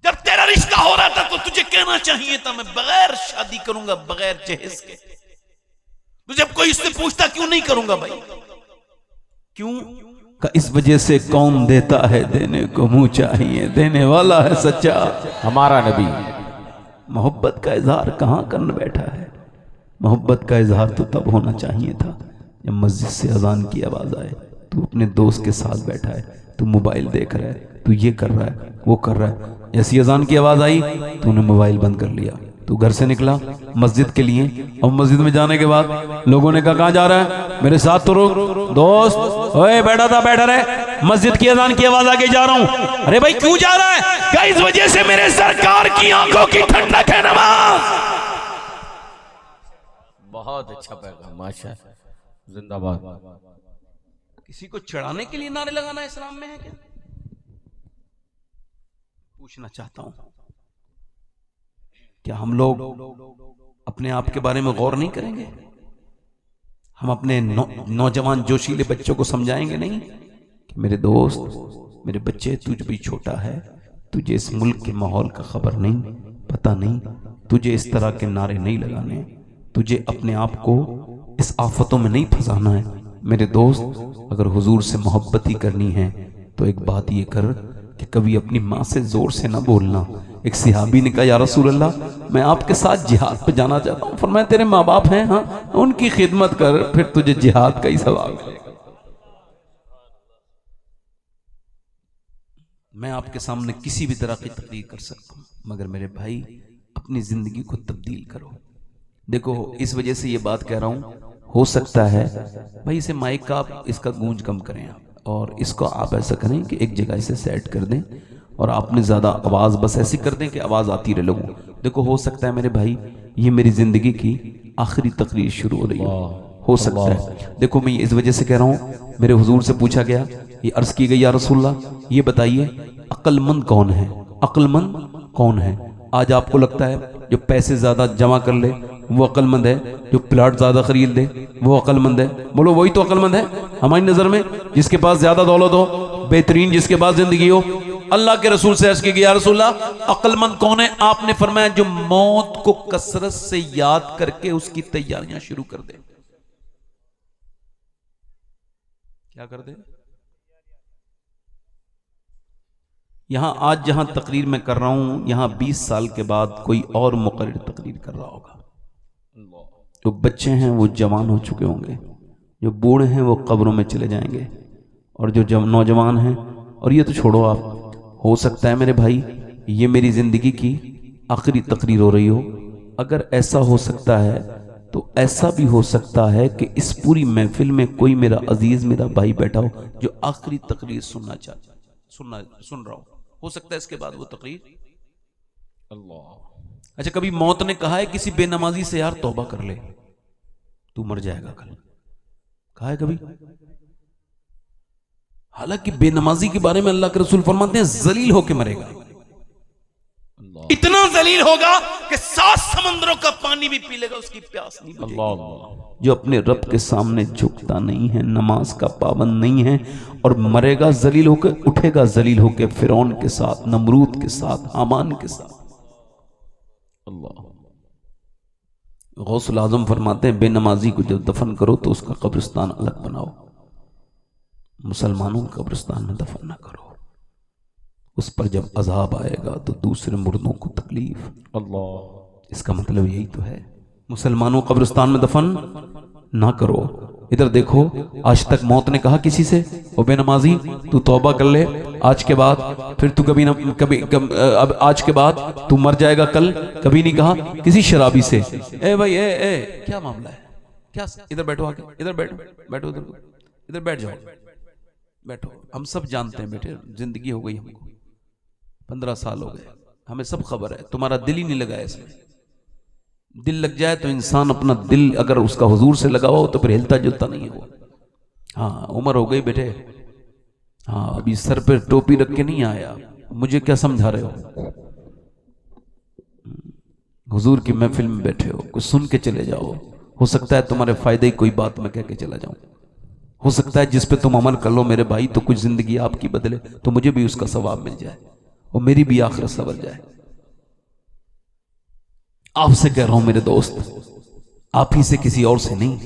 जब तेरा रिश्ता हो रहा था तो तुझे कहना चाहिए था मैं बगैर शादी करूंगा, बगैर जहेज के। तो जब कोई इससे पूछता क्यों नहीं करूंगा भाई, क्यों? का इस वजह से कौन देता है देने को मुंह चाहिए, देने वाला है सच्चा हमारा नबी। मोहब्बत का इजहार कहां करने बैठा है? मोहब्बत का इजहार तो तब होना चाहिए था जब मस्जिद से अजान की आवाज आए, तू अपने दोस्त के साथ बैठा है, तू मोबाइल देख रहा है, तू ये कर रहा है, वो कर रहा है, ऐसी अजान की आवाज आई तूने मोबाइल बंद कर लिया, तू घर से निकला मस्जिद के लिए, और मस्जिद में जाने के बाद लोगों ने कहा कहां जा रहा है, मेरे साथ तो रुक दोस्त, ओए बैठा था बैठा रहे, मस्जिद की अजान की आवाज आगे जा रहा हूं। अरे भाई क्यों जा रहा है? क्या इस वजह से मेरे सरकार की आंखों की ठंडक है नमाज। बहुत अच्छा पैगाम, माशाअल्लाह, जिंदाबाद। किसी को चढ़ाने के लिए नारे लगाना इस्लाम में है क्या? पूछना चाहता हूं, क्या हम लोग अपने आप के बारे में गौर नहीं करेंगे? हम अपने नौजवान जोशीले बच्चों को समझाएंगे नहीं कि मेरे दोस्त, मेरे बच्चे, तुझ भी छोटा है, तुझे इस मुल्क के माहौल का खबर नहीं, पता नहीं, तुझे इस तरह के नारे नहीं लगाने, तुझे अपने आप को इस आफतों में नहीं फंसाना है। मेरे दोस्त, अगर हुजूर से मोहब्बत ही करनी है तो एक बात ये कर कि कभी अपनी माँ से जोर से ना बोलना। एक सिहाबी ने कहा या रसूल अल्लाह, मैं आपके साथ जिहाद पे जाना चाहता हूँ। फरमाया तेरे माँ बाप हैं, हाँ, उनकी खिदमत कर, फिर तुझे जिहाद का ही सवाब मिलेगा। मैं आपके सामने किसी भी तरह की तकरीर कर सकता हूँ, मगर मेरे भाई अपनी जिंदगी को तब्दील करो। देखो इस वजह से ये बात कह रहा हूँ, हो सकता है भाई इसे माइक का आप इसका गूंज कम करें आप, और इसको आप ऐसा करें कि एक जगह इसे सेट कर दें और आपने ज़्यादा आवाज़ बस ऐसी कर दें कि आवाज़ आती रहे लोगों। देखो हो सकता है मेरे भाई ये मेरी ज़िंदगी की आखिरी तकरीर शुरू हो रही हो सकता है। देखो मैं इस वजह से कह रहा हूँ, मेरे हुजूर से पूछा गया, ये अर्ज़ की गई या रसूलल्लाह ये बताइए अक्लमंद कौन है, अक्लमंद कौन है। आज आपको लगता है जो पैसे ज़्यादा जमा कर ले वो अक्लमंद है, जो प्लाट ज़्यादा खरीद ले वो अक्लमंद है। बोलो वही तो अक्लमंद है हमारी नज़र में, जिसके पास ज़्यादा दौलत हो, बेहतरीन जिसके पास ज़िंदगी हो। अल्लाह के रसूल से अर्ज़ की गई या रसूलल्लाह अक्लमंद कौन है। आपने फरमाया जो मौत को कसरत से याद करके उसकी तैयारियां शुरू कर दे। क्या कर दे? यहां आज जहां तकरीर मैं कर रहा हूं यहां 20 साल के बाद कोई और मुकर्रिर तकरीर कर रहा होगा। जो बच्चे हैं वो जवान हो चुके होंगे, जो बूढ़े हैं वो कब्रों में चले जाएंगे, और जो नौजवान हैं, और ये तो छोड़ो आप, हो सकता है मेरे भाई ये मेरी ज़िंदगी की आखिरी तकरीर हो रही हो। अगर ऐसा हो सकता है तो ऐसा भी हो सकता है कि इस पूरी महफिल में कोई मेरा अजीज मेरा भाई बैठा हो जो आखिरी तकरीर सुन रहा हो सकता है इसके बाद वो तकरीर। अल्लाह। अच्छा कभी मौत ने कहा है किसी बेनमाजी से यार तौबा कर ले तू मर जाएगा कल, कहा है कभी? हालांकि बेनमाजी के बारे में अल्लाह के रसूल फरमाते हैं जलील होके मरेगा, इतना जलील होगा कि 7 समंदरों का पानी भी पी लेगा उसकी प्यास नहीं बुझेगी। जो अपने रब के सामने झुकता नहीं है, नमाज का पाबंद नहीं है, और मरेगा जलील होकर, उठेगा जलील होकर फिरौन के साथ, नमरूद के साथ, हामान के साथ। अल्लाह। गौसुल आजम फरमाते हैं बेनमाजी को जब दफन करो तो उसका कब्रिस्तान अलग बनाओ, मुसलमानों के कब्रिस्तान में दफन ना करो, उस पर जब अजाब आएगा तो दूसरे मुर्दों को तकलीफ। अल्लाह। इसका मतलब यही तो है, मुसलमानों कब्रिस्तान में दफन ना करो। इधर देखो आज तक मौत ने कहा किसी से ओ बेनमाजी तू तौबा कर ले आज के बाद, फिर तू कभी ना अब आज के बाद तू मर जाएगा कल, कभी नहीं कहा किसी शराबी से ए भाई ए क्या मामला है, क्या इधर बैठो, आके इधर बैठो, बैठो इधर बैठ जाओ, बैठो। हम सब जानते हैं बेटे जिंदगी हो गई हमको 15 साल हो गए, हमें सब खबर है, तुम्हारा दिल ही नहीं लगा इसमें। दिल लग जाए तो इंसान अपना दिल अगर उसका हुजूर से लगा हो तो फिर हिलता जुलता नहीं है वो। हाँ उम्र हो गई बेटे, हाँ अभी सर पे टोपी रख के नहीं आया, मुझे क्या समझा रहे हो? हुजूर की महफिल में बैठे हो, कुछ सुन के चले जाओ, हो सकता है तुम्हारे फायदे की कोई बात मैं कह के चला जाऊं, हो सकता है जिस पे तुम अमल कर लो मेरे भाई तो कुछ जिंदगी आपकी बदले, तो मुझे भी उसका सवाब मिल जाए और मेरी भी आखिरत सवर जाए। आपसे कह रहा हूं मेरे दोस्त, आप ही से किसी और से नहीं,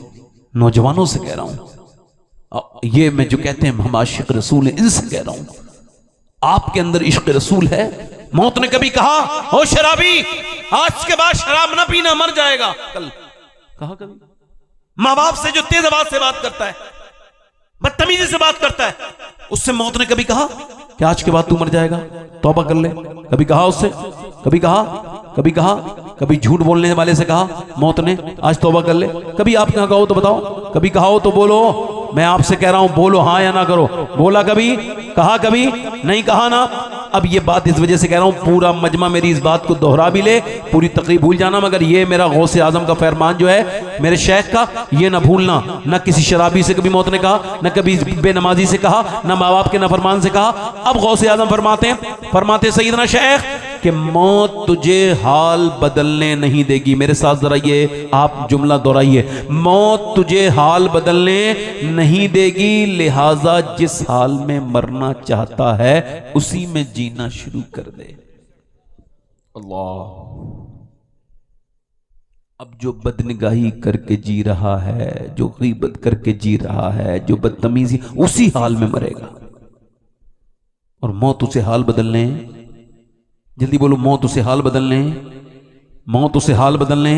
नौजवानों से कह रहा हूं। ये मैं जो कहते हैं हम आशिक रसूल हैं इनसे कह रहा हूं, आपके अंदर इश्क रसूल है। मौत ने कभी कहा ओ शराबी आज के बाद शराब ना पीना मर जाएगा कल, कहा कभी? माँ बाप से जो तेज आवाज से बात करता है, बदतमीजी से बात करता है, उससे मौत ने कभी कहा कि आज के बाद तू मर जाएगा तौबा कर ले? कभी कहा उससे? कभी कहा? कभी कहा? कभी झूठ बोलने वाले से कहा मौत ने आज तौबा कर ले? कभी आप कहा कहो तो बताओ, कभी कहा हो तो बोलो, मैं आपसे कह रहा हूं बोलो हाँ या ना करो। बोला कभी? कहा कभी? नहीं कहा ना। अब ये बात इस वजह से कह रहा हूं पूरा मजमा मेरी इस बात को दोहरा भी ले, पूरी तकरीब भूल जाना, मगर ये मेरा गौसे आजम का फरमान जो है मेरे शेख का, ये ना भूलना। न किसी शराबी से कभी मौत ने कहा, न कभी बेनमाजी से कहा, न माँ बाप के नाफरमान से कहा। अब गौसे आजम फरमाते सैयदना शेख कि मौत तुझे हाल बदलने नहीं देगी। मेरे साथ जरा ये आप जुमला दोहराइए, मौत तुझे हाल बदलने नहीं देगी, लिहाजा जिस हाल में मरना चाहता है उसी में जीना शुरू कर दे। अल्लाह। अब जो बदनिगाही करके जी रहा है, जो गीबत करके जी रहा है, जो बदतमीजी, उसी हाल में मरेगा और मौत उसे हाल बदलने, जल्दी बोलो, मौत उसे हाल बदलने, मौत उसे हाल बदलने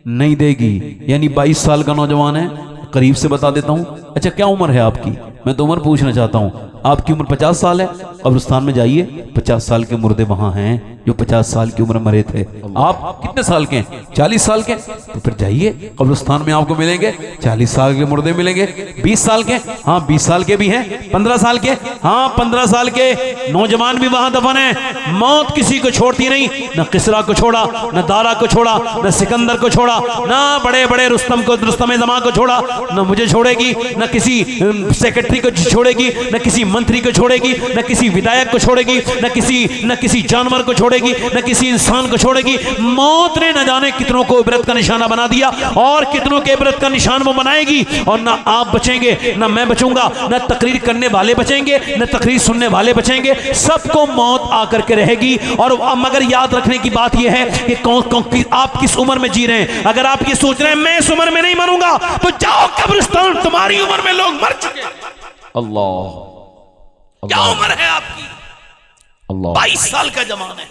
नहीं देगी। यानी 22 साल का नौजवान है, करीब से बता देता हूं। अच्छा क्या उम्र है आपकी? मैं तो उम्र पूछना चाहता हूं। आपकी उम्र 50 साल है, कब्रिस्तान में जाइए, 50 साल के मुर्दे वहां हैं जो 50 साल की उम्र मरे थे। आप कितने साल के हैं? 40 साल के, तो फिर जाइए कब्रिस्तान में आपको मिलेंगे 40 साल के मुर्दे मिलेंगे। 20 साल के, हाँ 20 साल के भी हैं। 15 साल के, हाँ 15 साल के नौजवान भी वहां दफन है। मौत किसी को छोड़ती नहीं, न किसरा को छोड़ा, न दारा को छोड़ा, न सिकंदर को छोड़ा, न बड़े बड़े रुस्तम जमा को छोड़ा, न मुझे छोड़ेगी, न किसी सेक्रेटरी को छोड़ेगी, न किसी मंत्री को छोड़ेगी, न किसी विधायक को छोड़ेगी, न किसी जानवर को छोड़ेगी, न किसी इंसान को छोड़ेगी। मौत ने न जाने कितनों को इबरत का निशाना बना दिया और कितनों के इबरत का निशान वो बनाएगी। और ना आप बचेंगे, ना मैं बचूंगा, ना तकरीर करने वाले बचेंगे, ना तकरीर सुनने वाले बचेंगे। सबको मौत आकर के रहेगी। और मगर याद रखने की बात यह है कि आप किस उम्र में जी रहे हैं। अगर आप ये सोच रहे हैं मैं इस उम्र में नहीं मरूंगा, तो जाओ कब्रिस्तान, तुम्हारी उम्र में लोग मर चुके। अल्लाह, क्या उम्र है आपकी? अल्लाह, 22 साल का जवान है।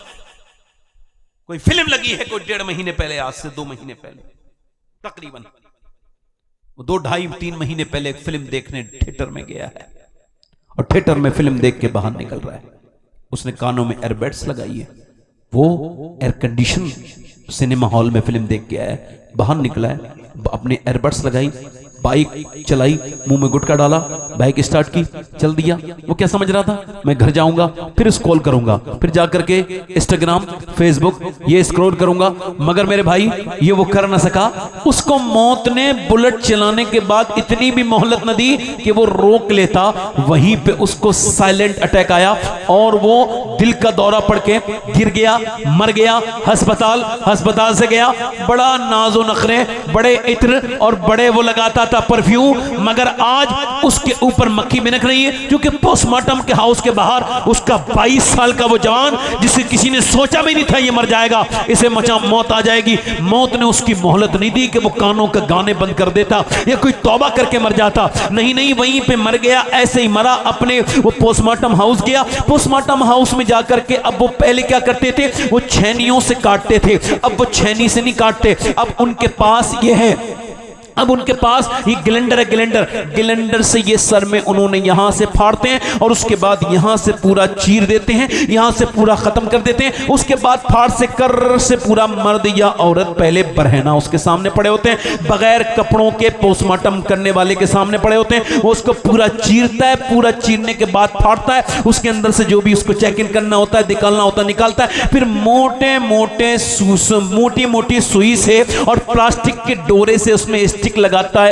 कोई फिल्म लगी है कोई 1.5 महीने पहले, आज से 2 महीने पहले तकरीबन, 2, 2.5, 3 महीने पहले एक फिल्म देखने थिएटर में गया है और थिएटर में फिल्म देख के बाहर निकल रहा है। उसने कानों में एयरबड्स लगाई है, वो एयर कंडीशन सिनेमा हॉल में फिल्म देख के आया है, बाहर निकला है, अपने एयरबड्स लगाई, बाइक चलाई, मुंह में गुटखा डाला, बाइक स्टार्ट की, चल दिया। वो क्या समझ रहा था, मैं घर जाऊंगा, फिर स्क्रॉल करूंगा, फिर जाकर के इंस्टाग्राम, फेसबुक ये स्क्रॉल करूंगा। मगर मेरे भाई ये वो कर ना सका। उसको मौत ने बुलेट चलाने के बाद इतनी भी मोहलत न दी कि वो रोक लेता। वहीं पे उसको साइलेंट अटैक आया और वो दिल का दौरा पड़ के गिर गया, मर गया। अस्पताल से गया, बड़ा नाजो नखरे, बड़े इत्र और बड़े वो लगाता था परफ्यूम, मगर आज उसके ऊपर मक्खी बिनक रही है, क्योंकि पोस्टमार्टम के हाउस के बाहर उसका 22 साल का वो जवान, जिसे किसी ने सोचा भी नहीं था ये मर जाएगा, इसे मौत आ जाएगी। मौत ने उसकी मोहलत नहीं दी कि वो कानों के गाने बंद कर देता या कोई तौबा करके मर जाता। नहीं, वहीं पे मर गया, ऐसे ही मरा। अपने वो पोस्टमार्टम हाउस गया, पोस्टमार्टम हाउस में जाकर के अब वो पहले क्या करते थे, वो छेनियों से काटते थे। अब वो छेनी से नहीं काटते, अब उनके पास ये है, अब उनके पास ये ग्लेंडर है, ग्लेंडर से ये सर में उन्होंने यहां से फाड़ते हैं और उसके बाद यहां से पूरा चीर देते हैं, यहां से पूरा खत्म कर देते हैं। उसके बाद फाड़ से कर से पूरा मर्द या औरत पहले बरहना उसके सामने पड़े होते हैं, बगैर कपड़ों के पोस्टमार्टम करने वाले के सामने पड़े होते हैं। वो उसको पूरा चीरता है, पूरा चीरने के बाद फाड़ता है, उसके अंदर से जो भी उसको चेक इन करना होता है, निकालना होता है, निकालता है। फिर मोटी मोटी सुई से और प्लास्टिक के डोरे से उसमें स्टिक लगाता है,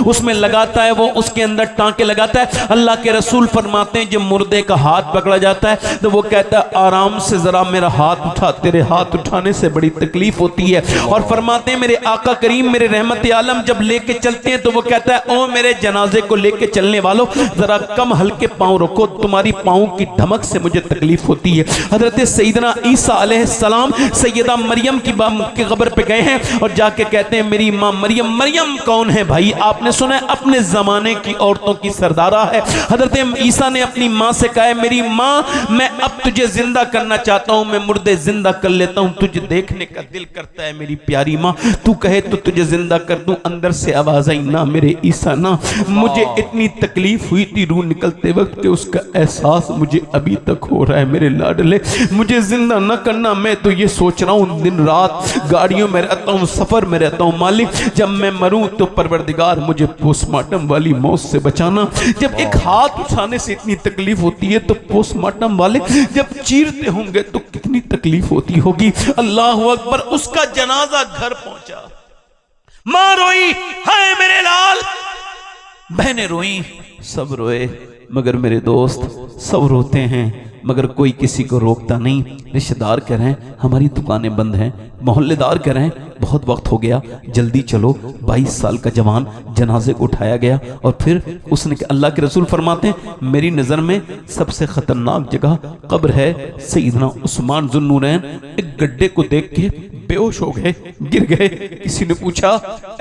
उसमें लगाता है, वो उसके अंदर टांके लगाता है। अल्लाह के रसूल फरमाते हैं जब मुर्दे का हाथ पकड़ा जाता है तो वो कहता है आराम से जरा मेरा हाथ उठा, तेरे हाथ उठाने से बड़ी तकलीफ होती है। और फरमाते हैं मेरे आका करीम मेरे रहमत आलम जब लेके चलते हैं तो वो कहता है ओ मेरे जनाजे को लेके चलने वालों जरा कम हल्के पांव रखो, तुम्हारी पांव की धमक से मुझे तकलीफ होती है। हजरत सैयदना ईसा अलैहिस्सलाम सैयदा मरियम की कब्र पे गए हैं और जाके कहते हैं मेरी मां मरियम कौन है भाई? आपने सुना है अपने जमाने की औरतों की सरदारा है। हजरत ईसा ने अपनी मां से कहा मेरी मां मैं अब तुझे जिंदा करना चाहता हूं, मैं मुर्दे जिंदा कर लेता हूं, तुझे देखने का दिल करता है मेरी प्यारी मां, तू कहे तो तुझे जिंदा कर दूं। अंदर से आवाज आई ना मेरे ईसा ना, मुझे इतनी तकलीफ हुई थी रूह निकलते वक्त कि उसका एहसास मुझे अभी तक हो रहा है मेरे लाडले, मुझे जिंदा न करना। मैं तो ये सोच रहा हूं दिन रात गाड़ियों में रहता हूं, सफर में रहता हूं, मालिक जब मैं मरूं तो परवरदिगार मुझे पोस्टमार्टम वाली मौत से बचाना। जब एक हाथ उठाने से इतनी तकलीफ होती है तो पोस्टमार्टम वाले जब चीरते होंगे तो कितनी तकलीफ होती होगी। अल्लाह अकबर। उसका जनाजा घर पहुंचा, मां रोई हाय मेरे लाल, बहनें रोई, सब रोए, मगर मेरे दोस्त सब रोते हैं मगर कोई किसी को रोकता नहीं। रिश्तेदार कह रहे हैं हमारी दुकानें बंद हैं, मोहल्लेदार कह रहे हैं बहुत वक्त हो गया जल्दी चलो। 22 साल का जवान जनाजे को उठाया गया और फिर उसने अल्लाह के रसूल फरमाते हैं मेरी नज़र में सबसे खतरनाक जगह कब्र है सैयदना उस्मान ज़ुन्नूरैन। एक गड्ढे को देख के बेहोश हो गए, गिर गए। किसी ने पूछा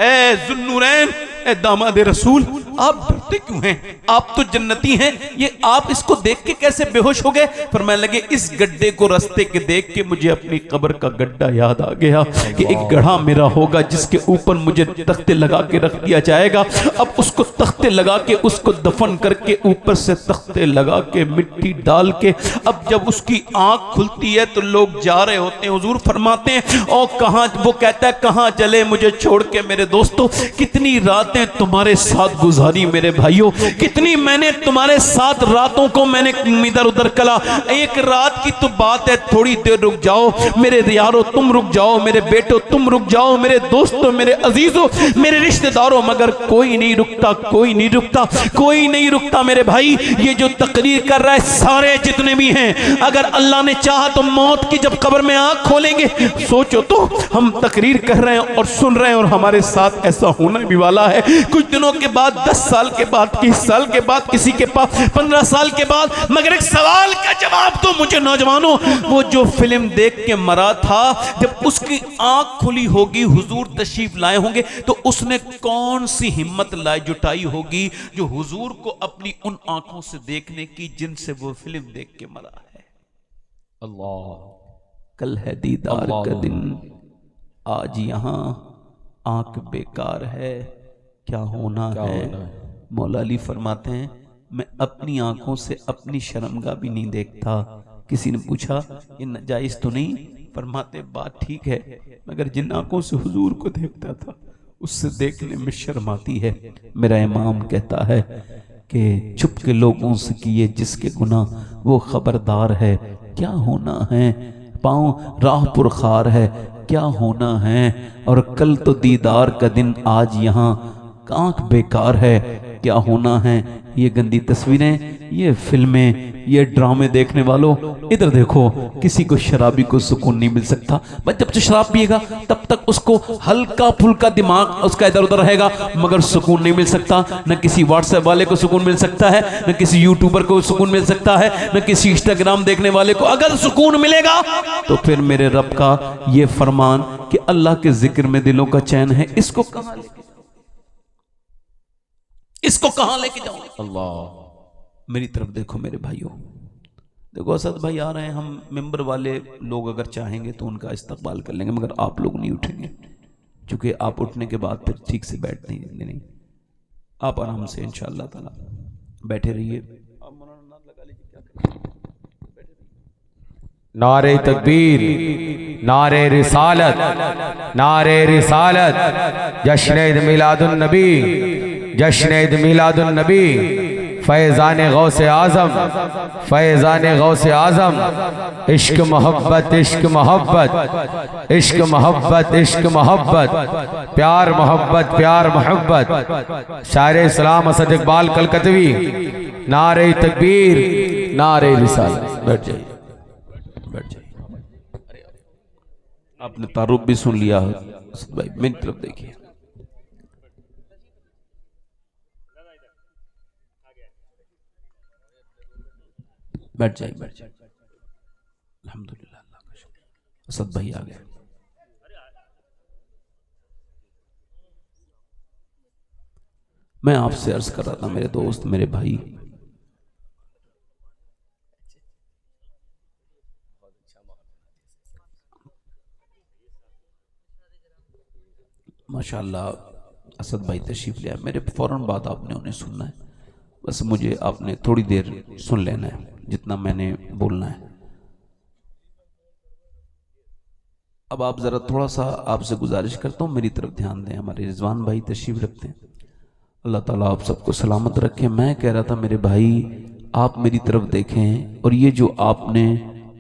ए ज़ुन्नूरैन, ए दामाद रसूल आप रोते क्यों हैं? आप तो जन्नती हैं, ये आप इसको देख के कैसे बेहोश हो गए? फरमाने लगे इस गड्ढे को रास्ते के देख के मुझे अपनी कब्र का गड्ढा याद आ गया कि एक गड्ढा मेरा होगा जिसके ऊपर मुझे तख्ते लगा के रख दिया जाएगा। अब उसको तख्ते लगा के उसको दफन करके ऊपर से तख्ते लगा के मिट्टी डाल के अब जब उसकी आंख खुलती है तो लोग जा रहे होते हैं। हुजूर फरमाते हैं और कहां, वो कहता है कहां चले मुझे छोड़ के मेरे दोस्तों, कितनी रातें तुम्हारे साथ गुजारी मेरे भाइयों, कितनी मैंने तुम्हारे साथ रातों को मैंने इधर उधर कला। एक रात की तो बात है, थोड़ी देर रुक जाओ मेरे यारों, तुम रुक जाओ मेरे बेटो, तुम रुक जाओ मेरे दोस्तों, मेरे अजीजों, मेरे रिश्तेदारों, मगर कोई नहीं रुकता, कोई नहीं रुकता, कोई नहीं रुकता मेरे भाई। ये जो तकरीर कर रहा है सारे जितने भी हैं, अगर अल्लाह ने चाहा तो मौत की जब कब्र में आंख खोलेंगे, सोचो तो हम तकरीर कर रहे हैं और सुन रहे हैं और हमारे साथ ऐसा होना भी वाला है। कुछ दिनों के बाद, 10 साल के बाद, 30 साल के बाद, किसी के पास 15 साल के बाद। मगर एक सवाल का जवाब तो मुझे नौजवानों, वो जो फिल्म देख के मरा था, जब उसकी आंख खुली होगी, हुजूर तशरीफ लाए होंगे, तो उसने कौन सी हिम्मत लाई जुटाई होगी जो हुजूर को अपनी उन आंखों से देखने की जिनसे वो फिल्म देख के मरा है। अल्लाह, कल है दीदार का दिन, आज यहाँ आंख बेकार है, क्या होना है। मौला अली फरमाते हैं मैं अपनी आंखों से अपनी शर्मगाह भी नहीं देखता। किसी ने पूछा ये नाजायज तो नहीं? फरमाते बात ठीक है, मगर जिन आंखों से हुजूर को देखता था उससे देखने में शर्म आती है। मेरा इमाम कहता है कि छुप के लोगों से किए जिसके गुनाह वो खबरदार है, क्या होना है। पाँव राह पुरखार है, क्या होना है। और कल तो दीदार का दिन, आज यहाँ आंख बेकार है, क्या होना है। ये गंदी तस्वीरें, ये फिल्में, ये ड्रामे देखने वालों, इधर देखो, किसी को शराबी को सुकून नहीं मिल सकता। बस जब से शराब पिएगा तब तक उसको हल्का फुल्का दिमाग उसका इधर उधर रहेगा, मगर सुकून नहीं मिल सकता। न किसी व्हाट्सएप वाले को सुकून मिल सकता है, न किसी यूट्यूबर को सुकून मिल सकता है, न किसी इंस्टाग्राम देखने वाले को। अगर सुकून मिलेगा तो फिर मेरे रब का ये फरमान कि अल्लाह के जिक्र में दिलों का चैन है, इसको कहां लेके जाऊं, इसको कहां लेके जाऊं। अल्लाह, मेरी तरफ देखो मेरे भाइयों, देखो असद भाई आ रहे हैं, हम मेंबर वाले लोग अगर चाहेंगे तो उनका इस्तकबाल कर लेंगे, मगर आप लोग नहीं उठेंगे, क्योंकि आप उठने के बाद फिर ठीक से बैठ नहीं। आप आराम से इंशाअल्लाह ताला बैठे रहिए। नारे तकबीर, नारे रिसालत, नारे रिसालत, जश्न ईद मिलादुन नबी, जश्न ईद मिलादुन नबी, फैज़ान गौसे आज़म, फैज़ान गौसे आज़म, इश्क मोहब्बत, इश्क मोहब्बत, इश्क मोहब्बत, इश्क मोहब्बत, प्यार मोहब्बत, प्यार मोहब्बत। शायर इस्लाम असद इकबाल कलकतवी। नारे तकबीर, नारे रिसालत। बैठ जाइए, बैठ जाइए। आपने तारुफ भी सुन लिया है भाई, मेरी तरफ देखिए। बैठ जाइए, बैठ जाइए। अल्हम्दुलिल्लाह, अल्लाह का शुक्र। असद भाई आ गए। मैं आपसे अर्ज कर रहा था मेरे दोस्त, मेरे भाई, माशाअल्लाह असद भाई तशरीफ लिया, मेरे फौरन बाद आपने उन्हें सुनना है। बस मुझे आपने थोड़ी देर सुन लेना है, जितना मैंने बोलना है। अब आप ज़रा थोड़ा सा आपसे गुजारिश करता हूँ, मेरी तरफ ध्यान दें। हमारे रिजवान भाई तशरीफ रखते हैं, अल्लाह ताला आप सबको सलामत रखे। मैं कह रहा था मेरे भाई, आप मेरी तरफ देखें, और ये जो आपने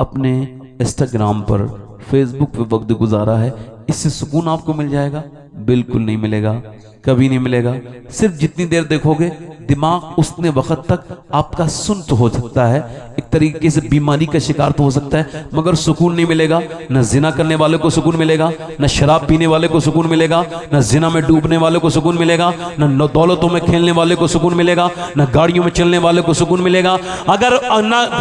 अपने इंस्टाग्राम पर, फेसबुक पे वक्त गुजारा है, इससे सुकून आपको मिल जाएगा? बिल्कुल नहीं मिलेगा, कभी नहीं मिलेगा। सिर्फ जितनी देर देखोगे, दिमाग उतने वक्त तक आपका सुन तो हो सकता है, एक तरीके से बीमारी का शिकार तो हो सकता है, मगर सुकून नहीं मिलेगा। न जिना करने वाले को सुकून मिलेगा, न शराब पीने वाले को सुकून मिलेगा, न जिना में डूबने वाले को सुकून मिलेगा, न दौलतों में खेलने वाले को सुकून मिलेगा, न गाड़ियों में चलने वाले को सुकून मिलेगा, अगर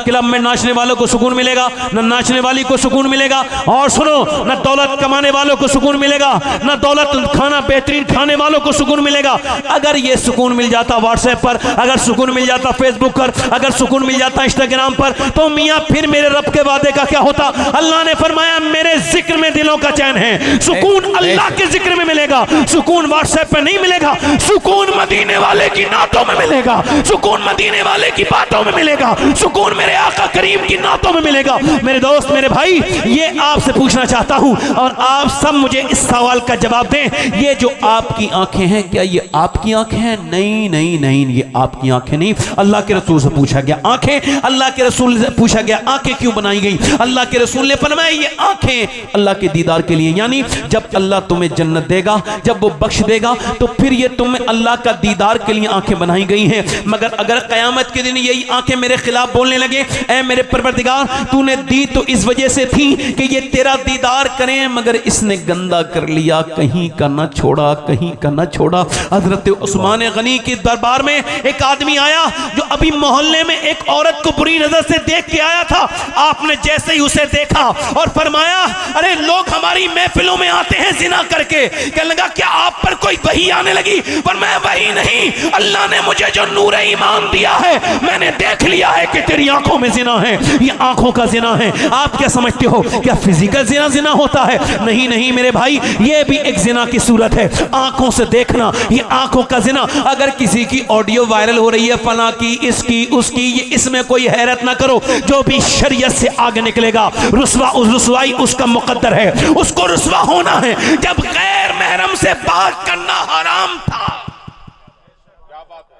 क्लब में नाचने वालों को सुकून मिलेगा, न नाचने वाली को सुकून मिलेगा। और सुनो, न दौलत कमाने वालों को सुकून मिलेगा, न दौलत खाना बेहतरीन खाने वालों को सुकून मिलेगा। अगर ये सुकून मिल जाता व्हाट्सएप व्हाट्सएप पर, अगर सुकून मिल जाता फेसबुक पर, अगर सुकून मिल जाता इंस्टाग्राम पर, तो मियाँ फिर मेरे रब के वादे का क्या होता? अल्लाह ने फरमाया मेरे जिक्र में दिलों का चैन है। सुकून अल्लाह के जिक्र में मिलेगा, सुकून व्हाट्सएप पे नहीं मिलेगा, सुकून मदीने वाले की नातों में मिलेगा, सुकून मदीने वाले की बातों में मिलेगा, सुकून मेरे आका करीम की नातों में मिलेगा। मेरे दोस्त, मेरे भाई, ये आपसे पूछना चाहता हूं और आप सब मुझे इस सवाल का जवाब दें। ये जो आपकी आंखें हैं, क्या ये आपकी आंखें हैं? नहीं नहीं नहीं, ये आपकी आंखें नहीं। अल्लाह के रसूल से पूछा गया आंखें, अल्लाह के रसूल से पूछा गया आंखें क्यों बनाई गई? अल्लाह के रसूल ने फरमाया ये आंखें अल्लाह के दीदार के लिए, यानी जब अल्लाह तुम्हें जन्नत देगा, जब वो बख्श देगा, तो फिर ये तुम्हें अल्लाह का दीदार के लिए आंखें बनाई गई हैं। मगर अगर कयामत के दिन यही आंखें मेरे खिलाफ बोलने लगे, ऐ मेरे परवरदिगार, तूने दी तो इस वजह से थी कि ये तेरा दीदार करें, मगर इसने गंदा कर लिया, कहीं का ना छोड़ा, कहीं का ना छोड़ा। हजरत उस्मान गनी के दरबार में एक आदमी आया जो अभी मोहल्ले में एक औरत को बुरी नजर से देख के आया था। आपने जैसे ही उसे देखा और फरमाया, अरे लोग हमारी महफिलों में आते हैं जिना करके, कहने लगा क्या आप पर कोई वही आने लगी? पर मैं वही नहीं, अल्लाह ने मुझे जो नूर ईमान दिया है, मैंने देख लिया है कि तेरी आंखों में जिना है, ये आंखों का जिना है। आप क्या समझते हो, क्या फिजिकल जिना जिना होता है? नहीं नहीं मेरे भाई, ये भी एक जिना की सूरत है, आंखों से देखना, ये आंखों का जिना। अगर किसी की ऑडियो वायरल हो रही है, फला की, इसकी, उसकी, ये इसमें कोई हैरत ना करो। जो भी शरीयत से आगे निकलेगा, रुसवाई उसका मुकद्दर है, उसको रुसवा होना है। जब गैर महरम से बात करना हराम था,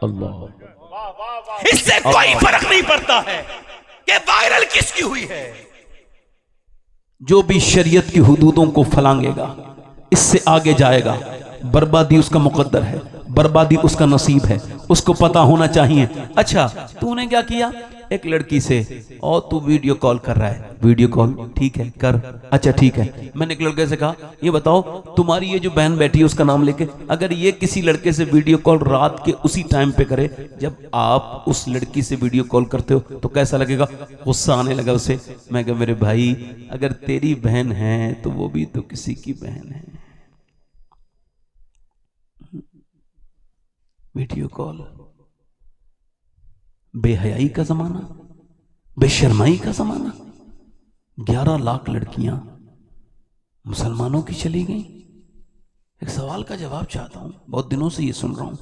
अल्लाह, इससे कोई फर्क नहीं पड़ता है कि वायरल किसकी हुई है। जो भी शरीयत की हुदूदों को फलांगेगा, इससे आगे जाएगा, बर्बादी उसका मुकद्दर है, बर्बादी उसका नसीब है, उसको पता होना चाहिए। अच्छा, तूने क्या किया? एक लड़की से और तू वीडियो कॉल कर रहा है, वीडियो कॉल ठीक है कर, अच्छा ठीक है। मैंने एक लड़के से कहा, ये बताओ तुम्हारी ये जो बहन बैठी है उसका नाम लेके, अगर ये किसी लड़के से वीडियो कॉल रात के उसी टाइम पे करे जब आप उस लड़की से वीडियो कॉल करते हो, तो कैसा लगेगा? गुस्सा आने लगा उसे। मैं कहा मेरे भाई, अगर तेरी बहन है तो वो भी तो किसी की बहन है। वीडियो कॉल, बेहयाई का जमाना, बेशर्माई का जमाना। 11 लाख लड़कियां मुसलमानों की चली गई। एक सवाल का जवाब चाहता हूं, बहुत दिनों से ये सुन रहा हूं,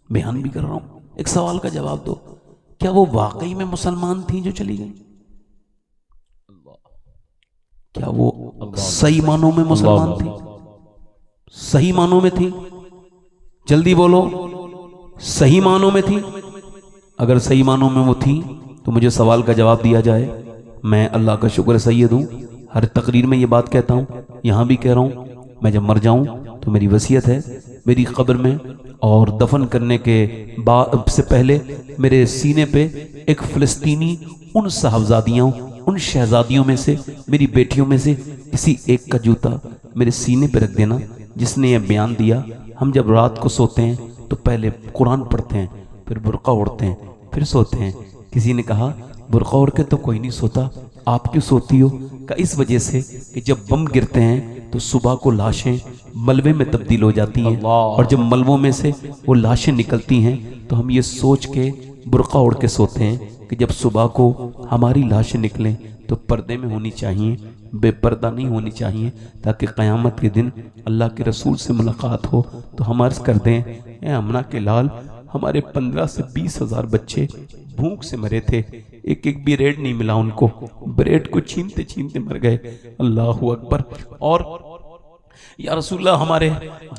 बयान भी कर रहा हूं, एक सवाल का जवाब दो, क्या वो वाकई में मुसलमान थी जो चली गई? क्या वो सही मानों में मुसलमान थी? सही मानों में थी? जल्दी बोलो, सही मानों में थी? अगर सही मानों में वो थी तो मुझे सवाल का जवाब दिया जाए। मैं अल्लाह का शुक्र सैयद हूँ, हर तकरीर में ये बात कहता हूँ, यहाँ भी कह रहा हूँ, मैं जब मर जाऊँ तो मेरी वसीयत है, मेरी कब्र में और दफन करने के बाद से पहले मेरे सीने पे एक फ़लस्तीनी, उन साहबजादियों, उन शहजादियों में से, मेरी बेटियों में से किसी एक का जूता मेरे सीने पे रख देना, जिसने ये बयान दिया, हम जब रात को सोते हैं तो पहले कुरान पढ़ते हैं, फिर बुर्का ओढ़ते हैं, फिर सोते हैं। किसी ने कहा बुर्का ओढ़ के तो कोई नहीं सोता, आप क्यों सोती हो? का इस वजह से कि जब बम गिरते हैं तो सुबह को लाशें मलबे में तब्दील हो जाती हैं, और जब मलबों में से वो लाशें निकलती हैं तो हम ये सोच के बुर्का ओढ़ के सोते हैं कि जब सुबह को हमारी लाशें निकलें तो पर्दे में होनी चाहिए, बेपर्दा नहीं होनी चाहिए, ताकि क़यामत के दिन अल्लाह के रसूल से मुलाकात हो तो हम अर्ज़ कर दें, ए अमना के लाल, हमारे 15 से 20 हज़ार बच्चे भूख से मरे थे, एक एक भी ब्रेड नहीं मिला उनको, ब्रेड को छीनते छीनते मर गए। अल्लाहु अकबर। और या रसूलल्लाह, हमारे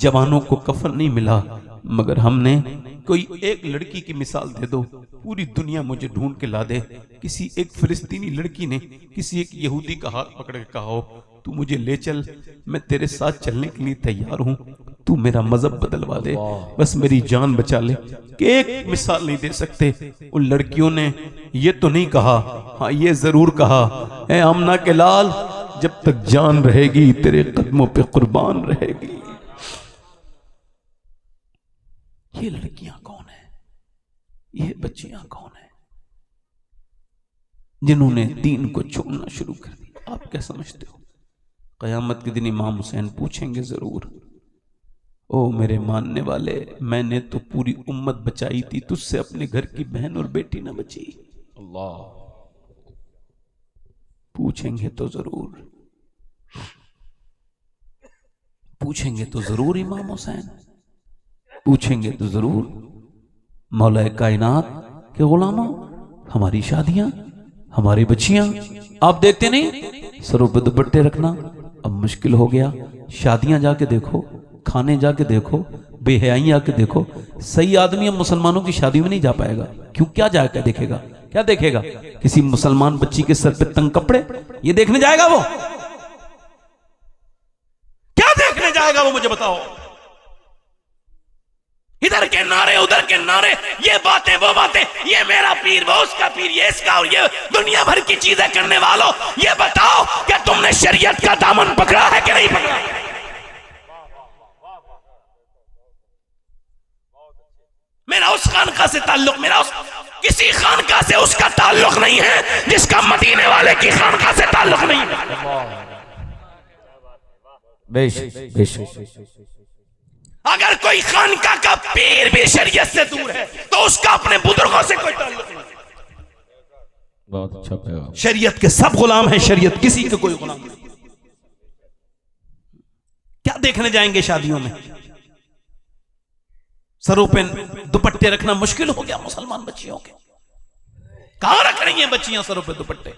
जवानों को कफन नहीं मिला, मगर हमने कोई एक लड़की की मिसाल दे दो, पूरी दुनिया मुझे ढूंढ के ला दे, किसी एक फिलिस्तीनी लड़की ने किसी एक यहूदी का हाथ पकड़ के कहा हो, तू मुझे ले चल, मैं तेरे साथ चलने के लिए तैयार हूं, तू मेरा मजहब बदलवा दे, बस मेरी जान बचा ले। कि एक मिसाल नहीं दे सकते। उन लड़कियों ने ये तो नहीं कहा, हाँ ये जरूर कहा, ए आमना के लाल, जब तक जान रहेगी तेरे कदमों पे कुर्बान रहेगी। ये लड़कियां कौन है? ये बच्चियां कौन है जिन्होंने दीन को छोड़ना शुरू कर दिया? आप क्या समझते हो? क़यामत के दिन इमाम हुसैन पूछेंगे जरूर, ओ मेरे मानने वाले, मैंने तो पूरी उम्मत बचाई थी, तुझसे अपने घर की बहन और बेटी न बची। अल्लाह। पूछेंगे तो जरूर, पूछेंगे तो जरूर इमाम हुसैन, पूछेंगे तो जरूर मौला कायनात के गुलामों, हमारी शादियां, हमारी बच्चियां आप देखते नहीं, सरों पे दुपट्टे रखना अब मुश्किल हो गया। शादियां जाके देखो, खाने जाके देखो, बेहयाई आके देखो। सही आदमी अब मुसलमानों की शादी में नहीं जा पाएगा। क्यों? क्या जाकर देखेगा? क्या देखेगा? किसी मुसलमान बच्ची के सर पे तंग कपड़े, ये देखने जाएगा वो? क्या देखने जाएगा वो, मुझे बताओ? इधर के नारे, उधर के नारे, ये बातें वो बातें, ये मेरा पीर वो उसका पीर, ये इसका और ये दुनिया भर की चीजें करने वालों, ये बताओ क्या तुमने शरीयत का दामन पकड़ा है कि नहीं पकड़ा? मेरा उस खानका से ताल्लुक, मेरा उस किसी खानका से उसका ताल्लुक नहीं है जिसका मदीने वाले की खानका से ताल्लुक नहीं है। बेशक बेशक। अगर कोई खानका का पीर भी शरीयत से दूर है तो उसका अपने बुजुर्गों से कोई ताल्लुक नहीं। बहुत अच्छा पैगाम। शरीयत के सब गुलाम हैं, शरीयत किसी के कोई गुलाम नहीं। क्या देखने जाएंगे शादियों में? सरों पे दुपट्टे रखना मुश्किल हो गया मुसलमान बच्चियों के। कहां रख रही हैं बच्चियां सरों पे दुपट्टे?